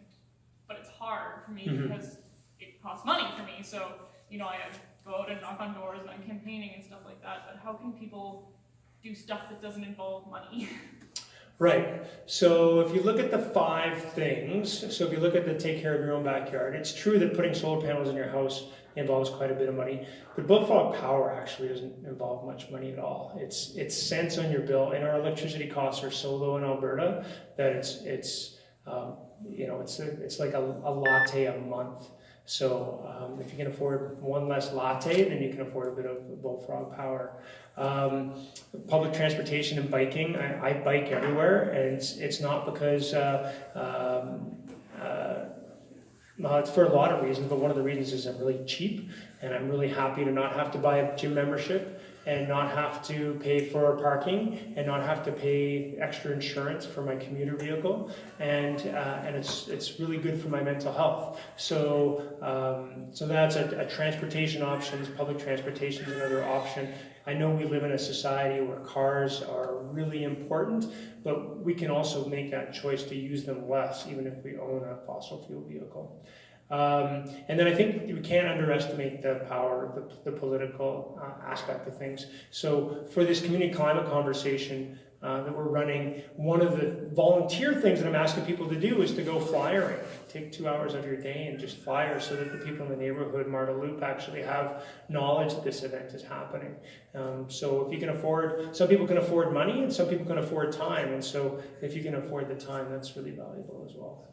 but it's hard for me because it costs money for me, so, I have go out and knock on doors and I'm campaigning and stuff like that, but how can people do stuff that doesn't involve money? Right. So if you look at the 5 things, so if you look at the take care of your own backyard, it's true that putting solar panels in your house involves quite a bit of money, but bullfrog power actually doesn't involve much money at all. It's cents on your bill, and our electricity costs are so low in Alberta that it's like a latte a month. So if you can afford one less latte, then you can afford a bit of bullfrog power. Public transportation and biking, I bike everywhere, and it's not because it's for a lot of reasons, but one of the reasons is I'm really cheap, and I'm really happy to not have to buy a gym membership, and not have to pay for parking, and not have to pay extra insurance for my commuter vehicle, and it's really good for my mental health. So that's a transportation option. Public transportation is another option. I know we live in a society where cars are really important, but we can also make that choice to use them less, even if we own a fossil fuel vehicle. And then I think we can't underestimate the power, the political aspect of things. So for this community climate conversation that we're running, one of the volunteer things that I'm asking people to do is to go flyering. Take 2 hours of your day and just flyer, so that the people in the neighborhood, Marta Loop, actually have knowledge that this event is happening. So if you can afford, some people can afford money and some people can afford time. And so if you can afford the time, that's really valuable as well.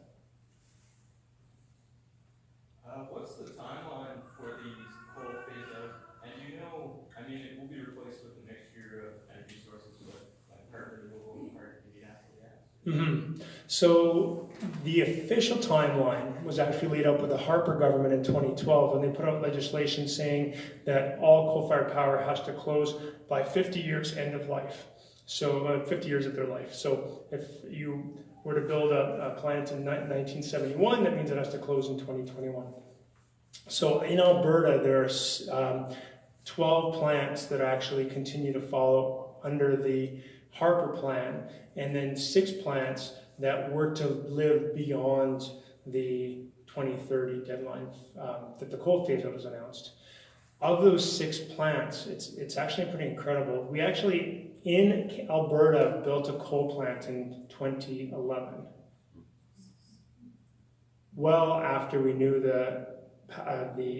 What's the timeline for these coal phase out? And do you know, I mean, it will be replaced with a mixture of energy sources, but like part renewable and part maybe natural gas. Mm-hmm. So the official timeline was actually laid out by the Harper government in 2012, when they put out legislation saying that all coal-fired power has to close by 50 years end of life. So 50 years of their life. So if you were to build a plant in 1971, that means it has to close in 2021. So in Alberta, there's 12 plants that actually continue to follow under the Harper plan, and then 6 plants that were to live beyond the 2030 deadline that the coal phase-out was announced. Of those 6 plants, it's actually pretty incredible. We actually, in Alberta, built a coal plant in 2011. Well after we knew the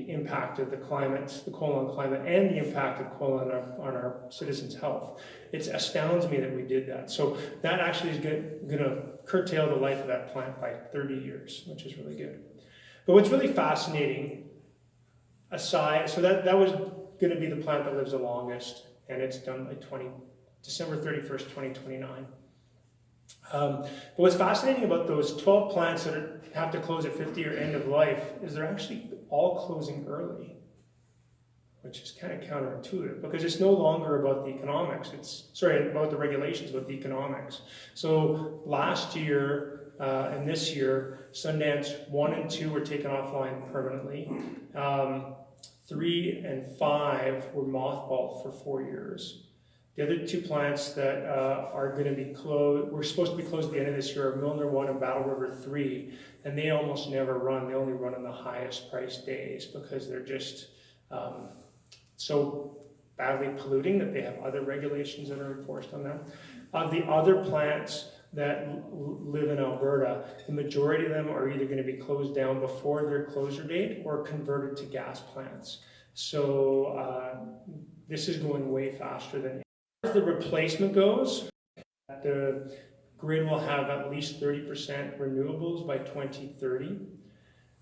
impact of the climate, the coal on climate, and the impact of coal on our citizens' health. It astounds me that we did that. So that actually is going to curtail the life of that plant by 30 years, which is really good. But what's really fascinating, so that was going to be the plant that lives the longest, and it's done by December 31st, 2029. But what's fascinating about those 12 plants that have to close at 50 or end of life is they're actually all closing early, which is kind of counterintuitive, because it's no longer about the economics. About the regulations, about the economics. So last year and this year, Sundance 1 and 2 were taken offline permanently. 3 and 5 were mothballed for 4 years. The other 2 plants that are going to be closed, we're supposed to be closed at the end of this year, are Milner 1 and Battle River 3, and they almost never run. They only run on the highest price days, because they're just so badly polluting that they have other regulations that are enforced on them. Of the other plants that live in Alberta, the majority of them are either going to be closed down before their closure date or converted to gas plants. So this is going way faster than. As the replacement goes, the grid will have at least 30% renewables by 2030.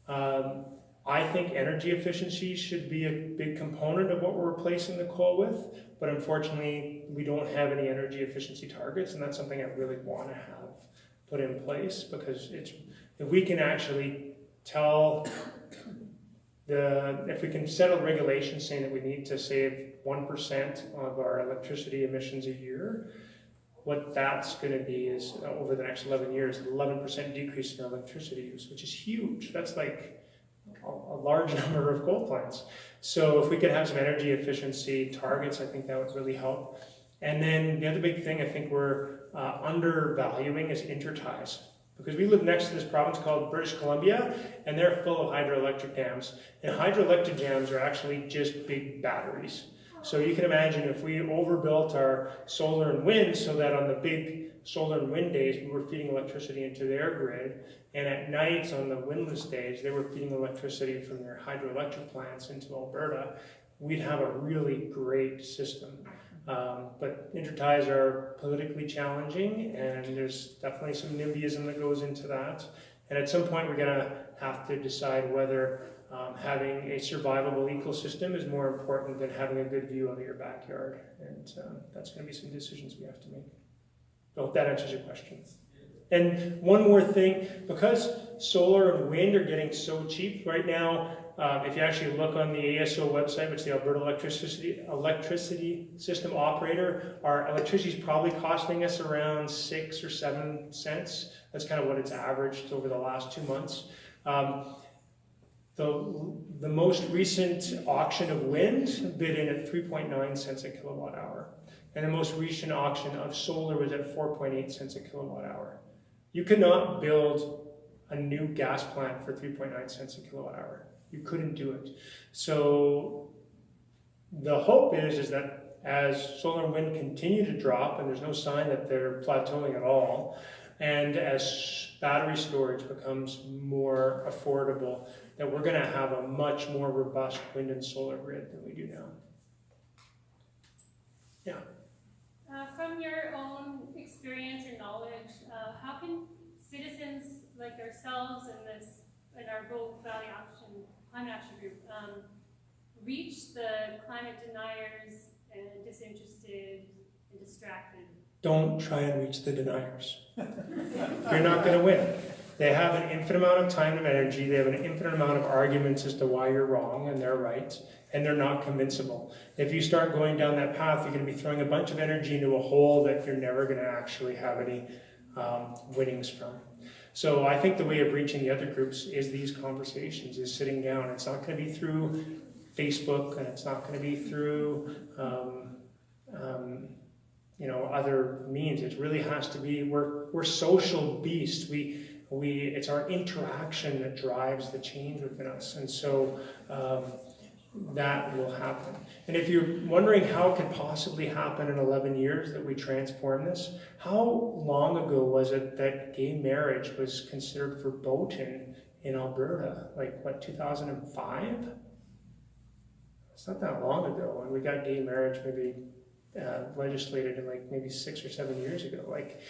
I think energy efficiency should be a big component of what we're replacing the coal with, but unfortunately we don't have any energy efficiency targets, and that's something I really want to have put in place, because if we can actually if we can settle regulations saying that we need to save 1% of our electricity emissions a year, what that's going to be is, over the next 11 years, 11% decrease in our electricity use, which is huge. That's like a large number of coal plants. So if we could have some energy efficiency targets, I think that would really help. And then the other big thing I think we're undervaluing is interties, Because we live next to this province called British Columbia, and they're full of hydroelectric dams. And hydroelectric dams are actually just big batteries. So you can imagine if we overbuilt our solar and wind so that on the big solar and wind days we were feeding electricity into their grid, and at nights on the windless days they were feeding electricity from their hydroelectric plants into Alberta, we'd have a really great system. But interties are politically challenging, and there's definitely some NIMBYism that goes into that. And at some point we're going to have to decide whether having a survivable ecosystem is more important than having a good view of your backyard. And that's going to be some decisions we have to make. I hope that answers your question. And one more thing, because solar and wind are getting so cheap right now, if you actually look on the ASO website, which is the Alberta Electricity System Operator, our electricity is probably costing us around 6 or 7 cents. That's kind of what it's averaged over the last 2 months. The most recent auction of wind bid in at 3.9 cents a kilowatt hour. And the most recent auction of solar was at 4.8 cents a kilowatt hour. You could not build a new gas plant for 3.9 cents a kilowatt hour. You couldn't do it. So the hope is that as solar and wind continue to drop, and there's no sign that they're plateauing at all, and as battery storage becomes more affordable, that we're going to have a much more robust wind and solar grid than we do now. Yeah. From your own experience or knowledge, how can citizens like ourselves in our Bow Valley Climate Action Group reach the climate deniers and disinterested and distracted? Don't try and reach the deniers. You're not going to win. They have an infinite amount of time and energy. They have an infinite amount of arguments as to why you're wrong and they're right, and they're not convincible. If you start going down that path, you're going to be throwing a bunch of energy into a hole that you're never going to actually have any winnings from. So I think the way of reaching the other groups is these conversations, is sitting down. It's not going to be through Facebook, and it's not going to be through other means. It really has to be, we're social beasts. It's our interaction that drives the change within us. And so that will happen. And if you're wondering how it could possibly happen in 11 years that we transform this, how long ago was it that gay marriage was considered verboten in Alberta? Like, what, 2005? It's not that long ago. And we got gay marriage maybe legislated in like maybe 6 or 7 years ago. Like,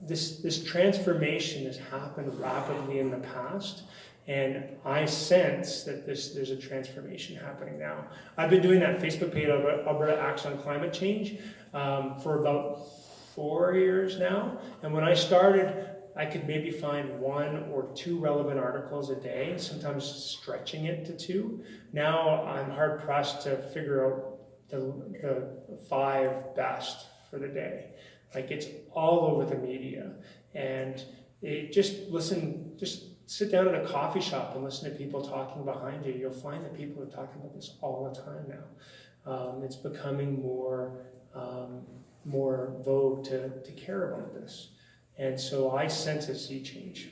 this transformation has happened rapidly in the past, and I sense that there's a transformation happening now. I've been doing that Facebook page, Alberta Acts on Climate Change, for about 4 years now, and when I started, I could maybe find 1 or 2 relevant articles a day, sometimes stretching it to 2. Now I'm hard pressed to figure out the 5 best for the day. Like, it's all over the media, and just sit down at a coffee shop and listen to people talking behind you. You'll find that people are talking about this all the time now. It's becoming more vogue to care about this, and so I sense a sea change.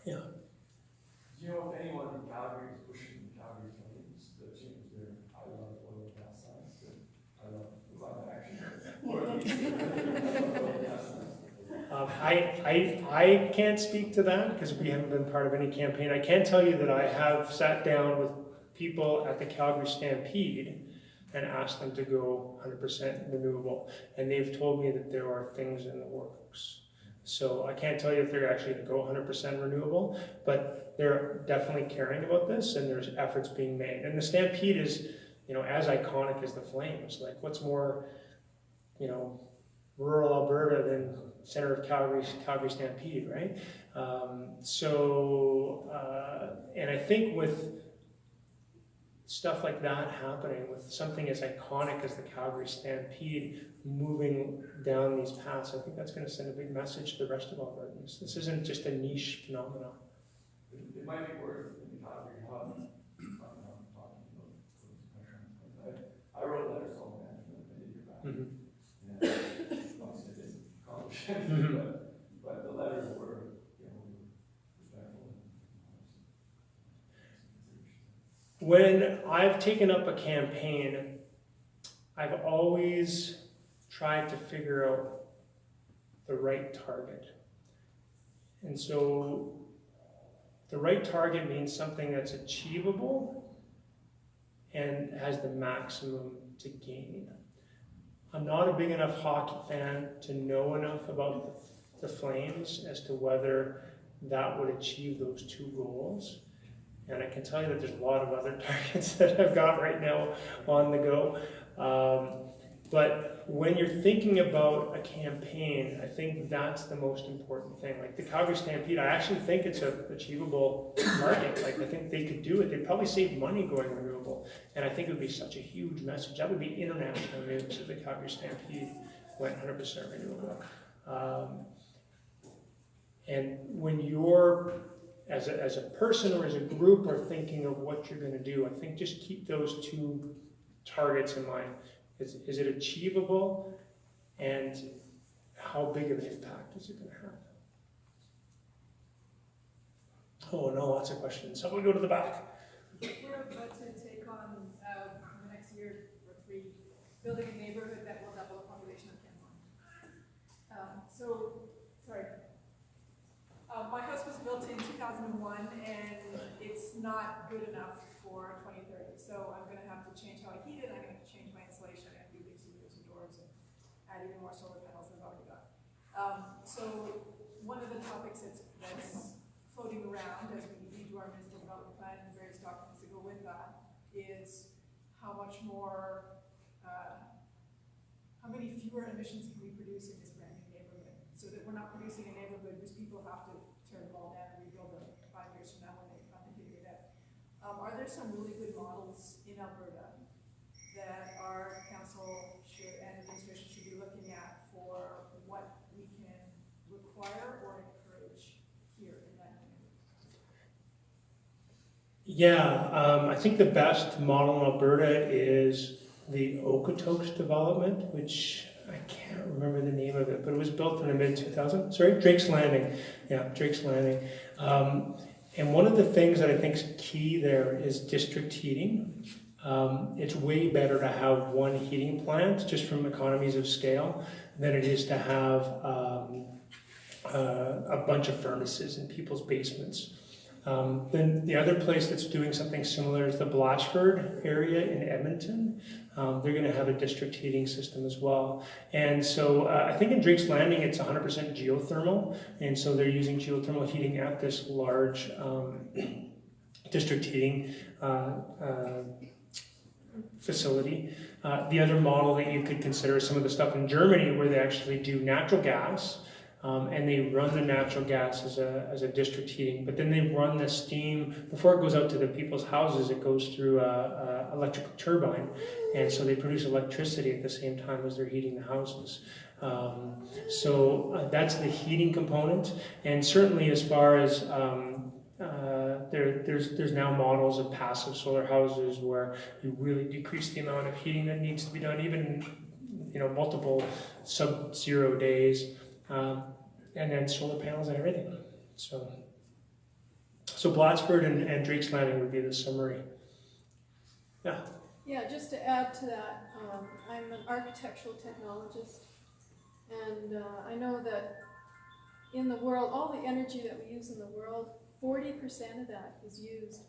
Yeah. Do you know if anyone in Calgary is pushing Calgary Flames to change their I love oil and gas signs to I love climate action? Or at least oil and gas signs? I can't speak to that because we haven't been part of any campaign. I can tell you that I have sat down with people at the Calgary Stampede and asked them to go 100% renewable. And they've told me that there are things in the works. So I can't tell you if they're actually going to go 100% renewable, but they're definitely caring about this, and there's efforts being made. And the Stampede is, as iconic as the Flames. Like, what's more, rural Alberta than center of Calgary Stampede, right? And I think with stuff like that happening, with something as iconic as the Calgary Stampede moving down these paths, I think that's going to send a big message to the rest of Albertans. This isn't just a niche phenomenon. It might be worth in the Calgary Hub. I wrote letters to all management and did your back. Mm-hmm. Obviously, I didn't accomplish anything, but the letter When I've taken up a campaign, I've always tried to figure out the right target. And so the right target means something that's achievable and has the maximum to gain. I'm not a big enough hockey fan to know enough about the Flames as to whether that would achieve those two goals. And I can tell you that there's a lot of other targets that I've got right now on the go. But when you're thinking about a campaign, I think that's the most important thing. Like the Calgary Stampede, I actually think it's an achievable target. Like I think they could do it. They'd probably save money going renewable. And I think it would be such a huge message. That would be international news if the Calgary Stampede went 100% renewable. And when you're, as a person or as a group, are thinking of what you're going to do, I think just keep those two targets in mind. Is it achievable, and how big of an impact is it going to have? Oh no, lots of questions. Someone go to the back. We're about to take on, in the next year or 3, building a neighborhood that will double the population of Canmore. My house was built in 2001, and it's not good enough for 2030. So I'm going to have to change how I heat it. I'm going to have to change my insulation and do big windows and doors and add even more solar panels than I've already got. So one of the topics that's floating around as we redo our municipal development plan and various documents that go with that is how much more, how many fewer emissions can we produce in this brand new neighborhood, so that we're not producing a neighborhood whose people have to tear the wall down and rebuild it 5 years from now when they finally figure it out. Are there some really good models in Alberta that our council and administration should be looking at for what we can require or encourage here in that community? Yeah, I think the best model in Alberta is the Okotoks development, which I can't remember the name of it, but it was built in the mid-2000s. Sorry, Drake's Landing. Yeah, Drake's Landing. And one of the things that I think is key there is district heating. It's way better to have one heating plant, just from economies of scale, than it is to have a bunch of furnaces in people's basements. Then the other place that's doing something similar is the Blatchford area in Edmonton. They're going to have a district heating system as well. And so I think in Drake's Landing it's 100% geothermal, and so they're using geothermal heating at this large district heating facility. The other model that you could consider is some of the stuff in Germany where they actually do natural gas. And they run the natural gas as a district heating, but then they run the steam before it goes out to the people's houses. It goes through a electrical turbine, and so they produce electricity at the same time as they're heating the houses. So that's the heating component, and certainly as far as there's now models of passive solar houses where you really decrease the amount of heating that needs to be done, even multiple sub-zero days. And then solar panels and everything. So Blatchford and Drake's Landing would be the summary. Yeah. Yeah, just to add to that, I'm an architectural technologist, and I know that in the world, all the energy that we use in the world, 40% of that is used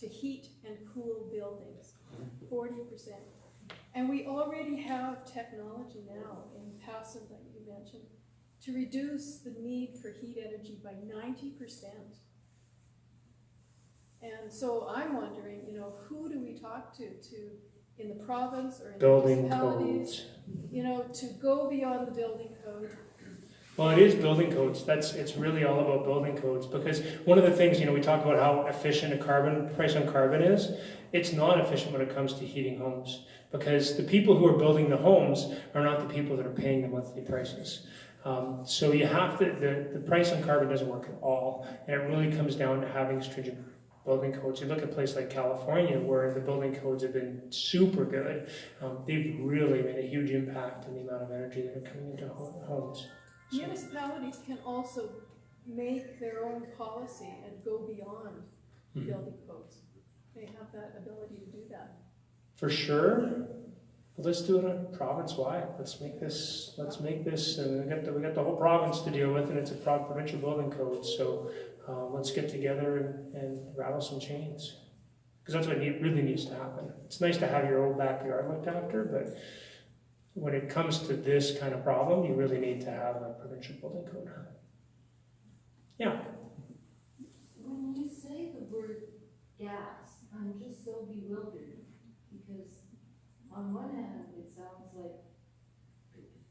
to heat and cool buildings. 40%. And we already have technology now in passive that you mentioned to reduce the need for heat energy by 90%. And so I'm wondering, who do we talk to in the province or in building the municipalities, codes. To go beyond the building code? Well, it is building codes. It's really all about building codes, because one of the things, we talk about how efficient a price on carbon is. It's not efficient when it comes to heating homes, because the people who are building the homes are not the people that are paying the monthly prices. So you have to, the price on carbon doesn't work at all, and it really comes down to having stringent building codes. You look at a place like California, where the building codes have been super good. They've really made a huge impact in the amount of energy that are coming into homes. So. Municipalities can also make their own policy and go beyond building codes. may have that ability to do that. For sure. But let's do it on province-wide. Let's make this, and we got the whole province to deal with, and it's a provincial building code, so let's get together and rattle some chains. Because that's what really needs to happen. It's nice to have your old backyard looked after, but when it comes to this kind of problem, you really need to have a provincial building code. Yeah. When you say the word gas, I'm just so bewildered, because on one hand, it sounds like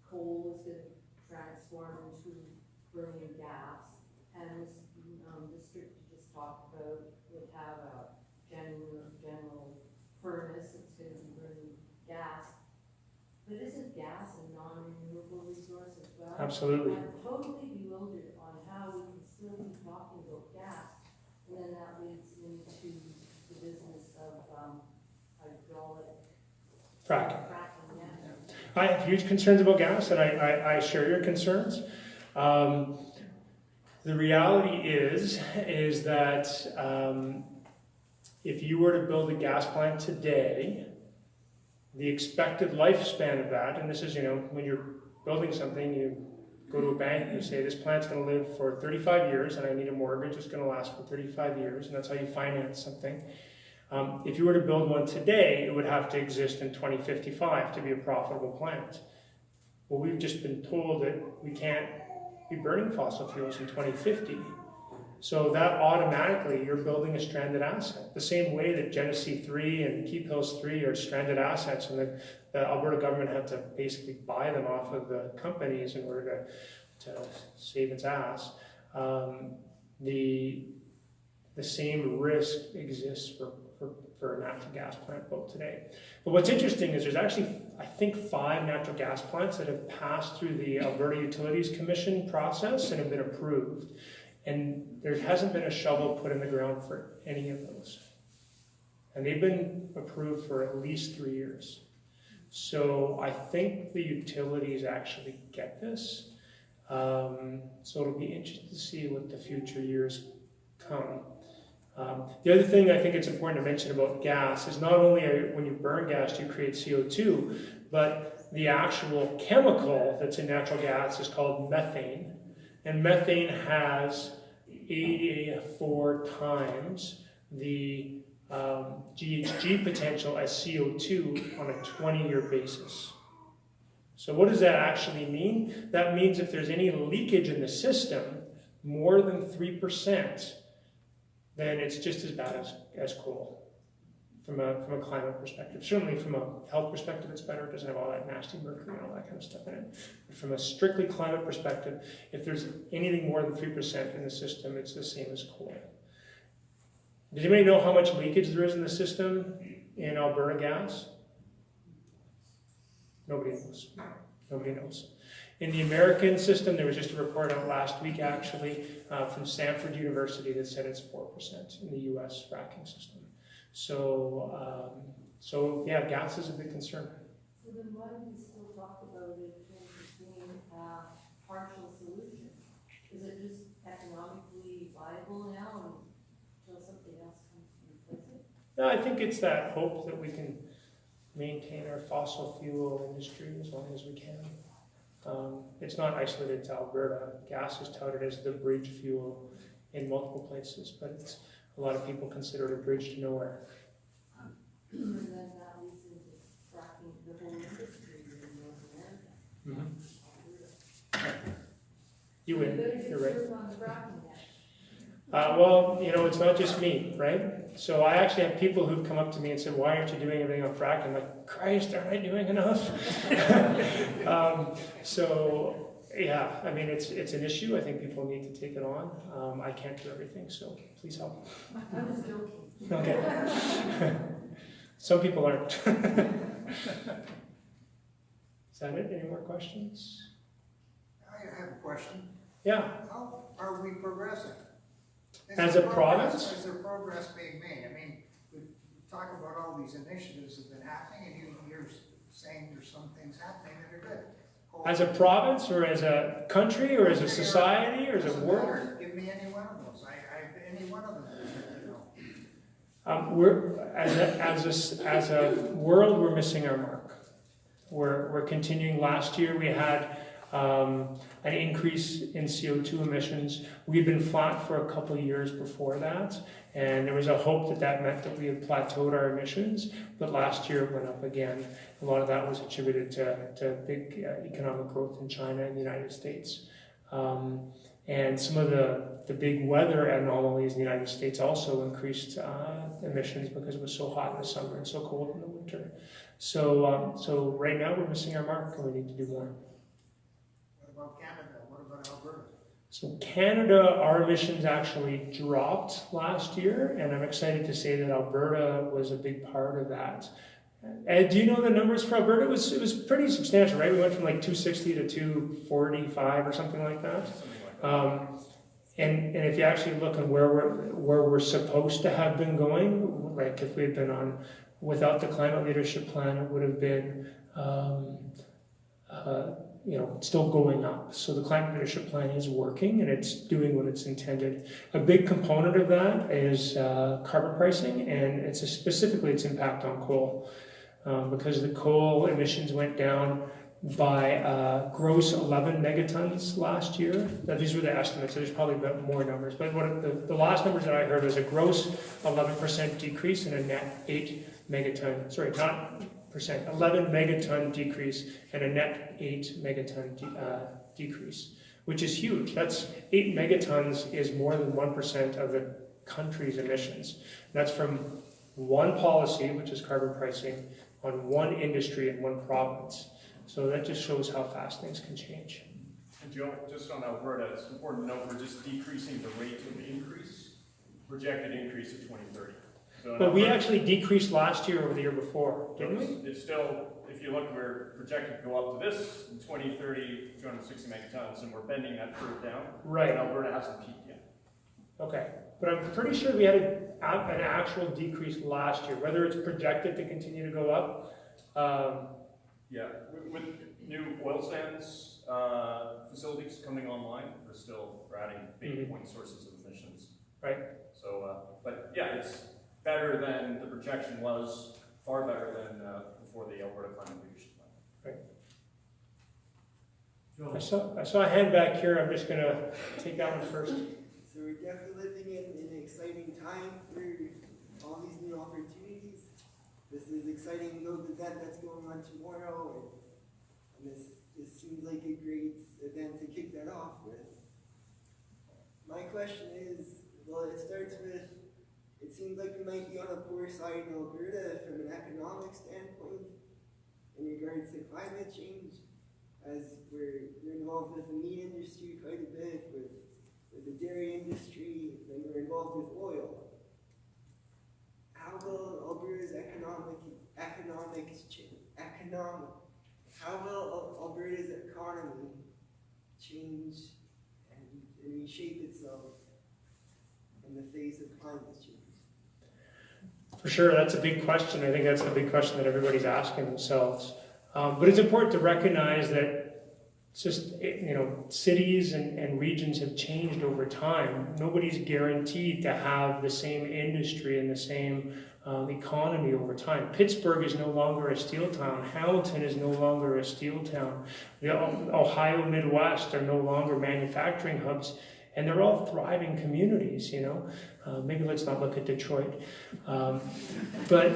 coal is going to transform into burning gas, and this district you just talked about would have a general furnace that's going to be burning gas. But isn't gas a non-renewable resource as well? Absolutely. I'm totally bewildered on how we can still be talking about gas, and then that leads into the business of hydraulic Fracking. Yeah. I have huge concerns about gas, and I share your concerns. The reality is that if you were to build a gas plant today, the expected lifespan of that, and this is, when you're building something, you go to a bank and you say, this plant's going to live for 35 years, and I need a mortgage, it's going to last for 35 years, and that's how you finance something. If you were to build one today, it would have to exist in 2055 to be a profitable plant. Well, we've just been told that we can't be burning fossil fuels in 2050. So that automatically, you're building a stranded asset. The same way that Genesee 3 and Keep Hills 3 are stranded assets, and the Alberta government had to basically buy them off of the companies in order to save its ass. The same risk exists for a natural gas plant built today. But what's interesting is there's actually, I think, 5 natural gas plants that have passed through the Alberta Utilities Commission process and have been approved. And there hasn't been a shovel put in the ground for any of those. And they've been approved for at least 3 years. So I think the utilities actually get this. So it'll be interesting to see what the future years come. The other thing I think it's important to mention about gas is not only when you burn gas do you create CO2, but the actual chemical that's in natural gas is called methane. And methane has 84 times the GHG potential as CO2 on a 20-year basis. So what does that actually mean? That means if there's any leakage in the system, more than 3%, then it's just as bad as coal from a climate perspective. Certainly from a health perspective, it's better. It doesn't have all that nasty mercury and all that kind of stuff in it. But from a strictly climate perspective, if there's anything more than 3% in the system, it's the same as coal. Does anybody know how much leakage there is in the system in Alberta gas? Nobody knows. Nobody knows. In the American system, there was just a report out last week, actually, from Stanford University that said it's 4% in the U.S. fracking system. So, yeah, gas is a big concern. So then why do we still talk about it as being a partial solution? Is it just economically viable now until something else comes to replace it? No, I think it's that hope that we can maintain our fossil fuel industry as long as we can. It's not isolated to Alberta. Gas is touted as the bridge fuel in multiple places, but a lot of people consider it a bridge to nowhere. And then that leads into fracking the whole industry in North America. Mm-hmm. You win. You're right. On the fracking net. Well, it's not just me, right? So I actually have people who've come up to me and said, why aren't you doing everything on fracking? I'm like, Christ, aren't I doing enough? So, yeah, I mean, it's an issue. I think people need to take it on. I can't do everything, so please help. I was joking. Okay. Some people aren't. Is that it? Any more questions? I have a question. Yeah. How are we progressing? As a province? Is there progress being made? I mean, we talk about all these initiatives that have been happening, and you're saying there's some things happening that are good. As a province, or as a country, or as a society, or as a world? Give me any one of those. Any one of them. As a world, we're missing our mark. We're continuing. Last year we had an increase in CO2 emissions. We've been flat for a couple of years before that, and there was a hope that that meant that we had plateaued our emissions, but last year it went up again. A lot of that was attributed to big economic growth in China and the United States. And some of the big weather anomalies in the United States also increased emissions because it was so hot in the summer and so cold in the winter. So right now we're missing our mark and we need to do more. What about Canada? What about Alberta? So Canada, our emissions actually dropped last year, and I'm excited to say that Alberta was a big part of that. Ed, do you know the numbers for Alberta? It was pretty substantial, right? We went from like 260 to 245 or something like that. And if you actually look at where we're supposed to have been going, like if we had been on without the climate leadership plan, it would have been still going up. So the climate leadership plan is working and it's doing what it's intended. A big component of that is carbon pricing, and specifically its impact on coal. Because the coal emissions went down by gross 11 megatons last year. Now, these were the estimates, so there's probably more numbers. But the last numbers that I heard was a gross 11% decrease and a net 11 megaton decrease and a net 8 megaton decrease, which is huge. That's 8 megatons is more than 1% of the country's emissions. That's from one policy, which is carbon pricing, on one industry in one province. So that just shows how fast things can change. And Joe, just on Alberta, it's important to note we're just decreasing the rate of increase, projected increase of 2030. So but we actually decreased last year over the year before, didn't we? It's still, if you look, we're projected to go up to this in 2030, 260 megatons, and we're bending that curve down. Right. And Alberta hasn't peaked yet. Okay, but I'm pretty sure we had an actual decrease last year. Whether it's projected to continue to go up. Yeah, with new oil sands facilities coming online, we're adding big point sources of emissions. Right. So, but yeah, it's better than the projection was, far better than before the Alberta Climate Leadership Plan. Right. I saw a hand back here. I'm just going to take that one first. So we're definitely living in an exciting time for all these new opportunities. This is exciting event that's going on tomorrow, and this seems like a great event to kick that off with. My question is, well, it starts with, it seems like we might be on a poor side in Alberta from an economic standpoint in regards to climate change, as we're involved with the meat industry quite a bit, with the dairy industry, and we're involved with oil. How will Alberta's economy change and reshape itself in the face of climate change? For sure, that's a big question. I think that's a big question that everybody's asking themselves. But it's important to recognize that it's just, cities and regions have changed over time. Nobody's guaranteed to have the same industry and the same economy over time. Pittsburgh is no longer a steel town. Hamilton is no longer a steel town. The Ohio Midwest are no longer manufacturing hubs, and they're all thriving communities, Maybe let's not look at Detroit. But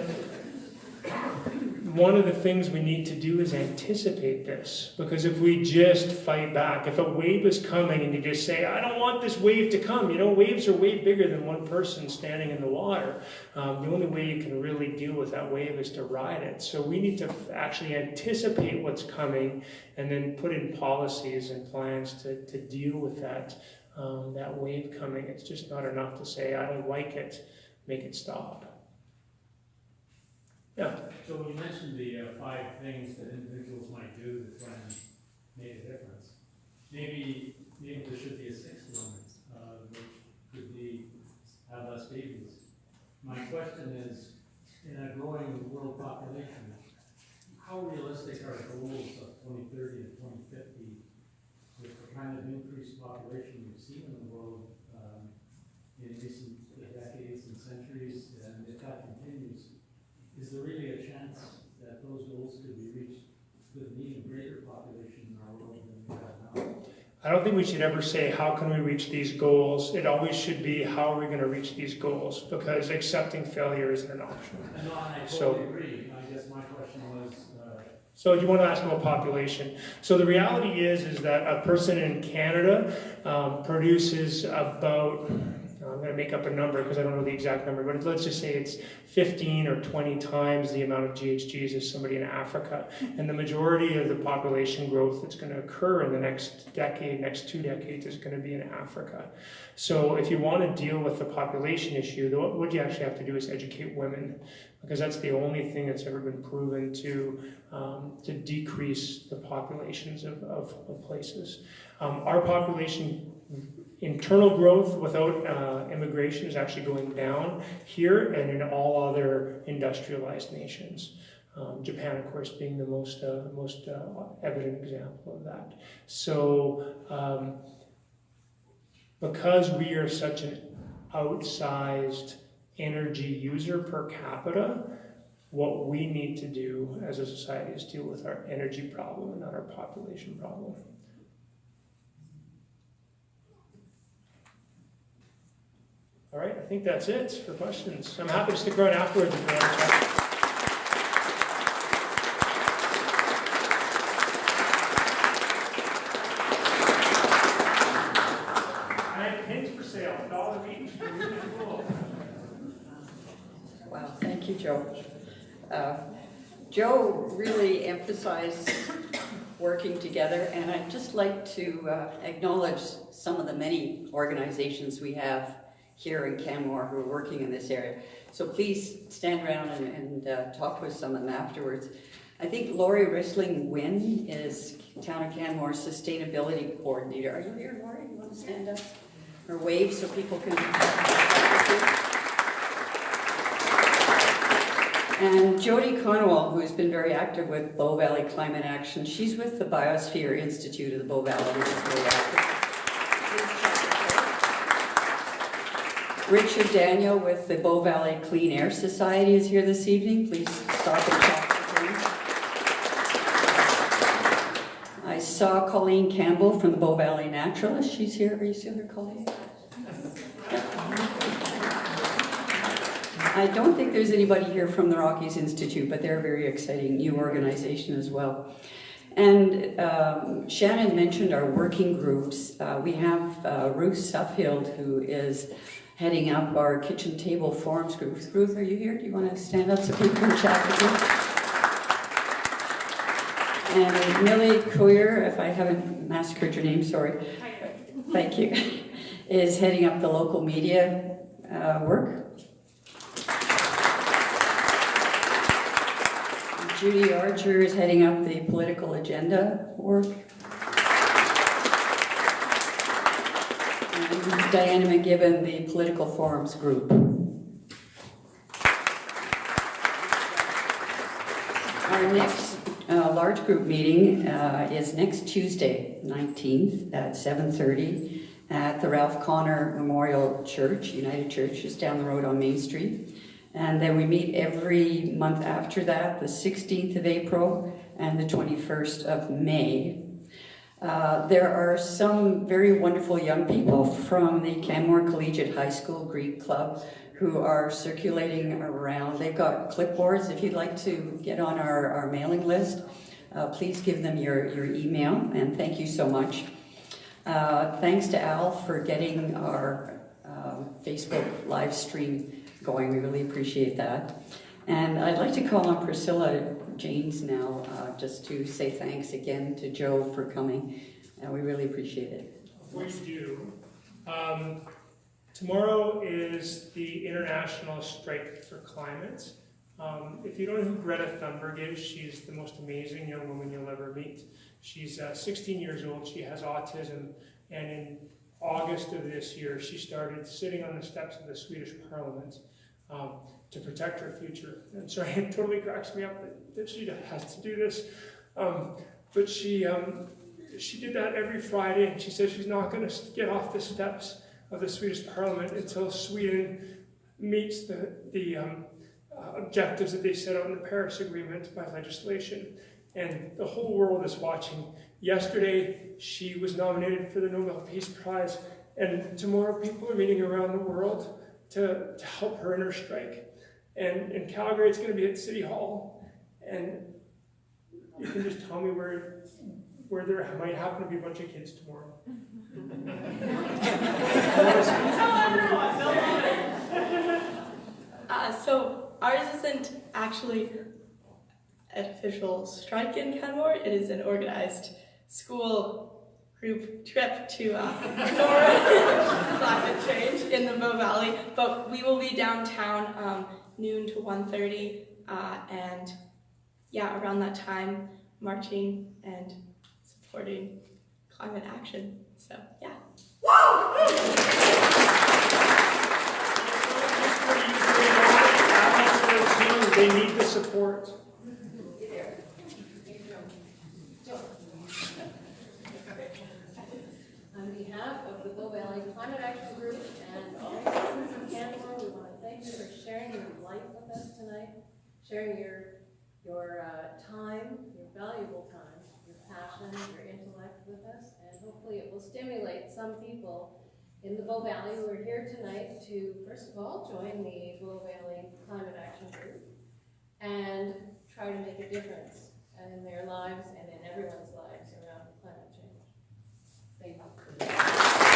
one of the things we need to do is anticipate this, because if we just fight back, if a wave is coming and you just say, I don't want this wave to come, waves are way bigger than one person standing in the water. The only way you can really deal with that wave is to ride it. So we need to actually anticipate what's coming and then put in policies and plans to deal with that wave coming. It's just not enough to say, I don't like it, make it stop. Yeah. So when you mentioned the 5 things that individuals might do to try and make a difference, maybe there should be a 6th one, which could be have less babies. My question is, in a growing world population, how realistic are goals of 2030 to 2050 with the kind of increased population we've seen in the world in recent decades and centuries, and if think we should ever say, how can we reach these goals? It always should be, how are we going to reach these goals? Because accepting failure isn't an option. No, I totally agree. I guess my question was... So you want to ask about population. So the reality is that a person in Canada produces about, I'm going to make up a number because I don't know the exact number, but let's just say it's 15 or 20 times the amount of GHGs as somebody in Africa. And the majority of the population growth that's going to occur in the next decade, next 2 decades, is going to be in Africa. So if you want to deal with the population issue, what you actually have to do is educate women, because that's the only thing that's ever been proven to decrease the populations of places. Our population internal growth without immigration is actually going down here and in all other industrialized nations. Japan, of course, being the most evident example of that. So because we are such an outsized energy user per capita, what we need to do as a society is deal with our energy problem and not our population problem. All right, I think that's it for questions. I'm happy to stick around afterwards if you want to chat. I have pins for sale, $1 each. They're really cool. Wow, thank you, Joe. Joe really emphasized working together, and I'd just like to acknowledge some of the many organizations we have here in Canmore who are working in this area. So please stand around and talk with some of them afterwards. I think Lori Rissling-Wynn is Town of Canmore's Sustainability Coordinator. Are you here, Lori? You want to stand up or wave so people can talk with you? And Jody Conwell, who has been very active with Bow Valley Climate Action, she's with the Biosphere Institute of the Bow Valley, which is very active. Richard Daniel with the Bow Valley Clean Air Society is here this evening. Please stop and chat with him. I saw Colleen Campbell from the Bow Valley Naturalist. She's here. Are you still here, Colleen? I don't think there's anybody here from the Rockies Institute, but they're a very exciting new organization as well. And Shannon mentioned our working groups. We have Ruth Suffield, who is heading up our kitchen table forums group. Ruth, are you here? Do you want to stand up so people can chat with you? And Millie Coyer, if I haven't massacred your name, sorry. Thank you. Is heading up the local media work. Judy Archer is heading up the political agenda work. And Diana McGibbon, the political forums group. Our next large group meeting is next Tuesday, 19th at 7:30 at the Ralph Connor Memorial Church, United Church, just down the road on Main Street. And then we meet every month after that, the 16th of April and the 21st of May. There are some very wonderful young people from the Canmore Collegiate High School Greek Club who are circulating around. They've got clipboards. If you'd like to get on our mailing list, please give them your email, and thank you so much. Thanks to Al for getting our Facebook live stream going. We really appreciate that. And I'd like to call on Priscilla Janes now, just to say thanks again to Joe for coming. And we really appreciate it. Before you do, tomorrow is the International Strike for Climate. If you don't know who Greta Thunberg is, she's the most amazing young woman you'll ever meet. She's 16 years old, she has autism, and in August of this year, she started sitting on the steps of the Swedish Parliament to protect her future. And so it totally cracks me up that she has to do this. But she did that every Friday, and she says she's not going to get off the steps of the Swedish Parliament until Sweden meets the objectives that they set out in the Paris Agreement by legislation. and the whole world is watching. Yesterday, she was nominated for the Nobel Peace Prize, and tomorrow people are meeting around the world to help her in her strike. And in Calgary, it's going to be at City Hall, and you can just tell me where there might happen to be a bunch of kids tomorrow. So ours isn't actually an official strike in Canmore. It is an organized school group trip to climate change in the Bow Valley. But we will be downtown noon to 1:30, and yeah, around that time, marching and supporting climate action. So yeah. They need the support. On behalf of the Bow Valley Climate Action Group and all the citizens of Canmore, we want to thank you for sharing your life with us tonight, sharing your time, your valuable time, your passion, your intellect with us, and hopefully it will stimulate some people in the Bow Valley who are here tonight to, first of all, join the Bow Valley Climate Action Group and try to make a difference in their lives and in everyone's lives around climate change. Thank you.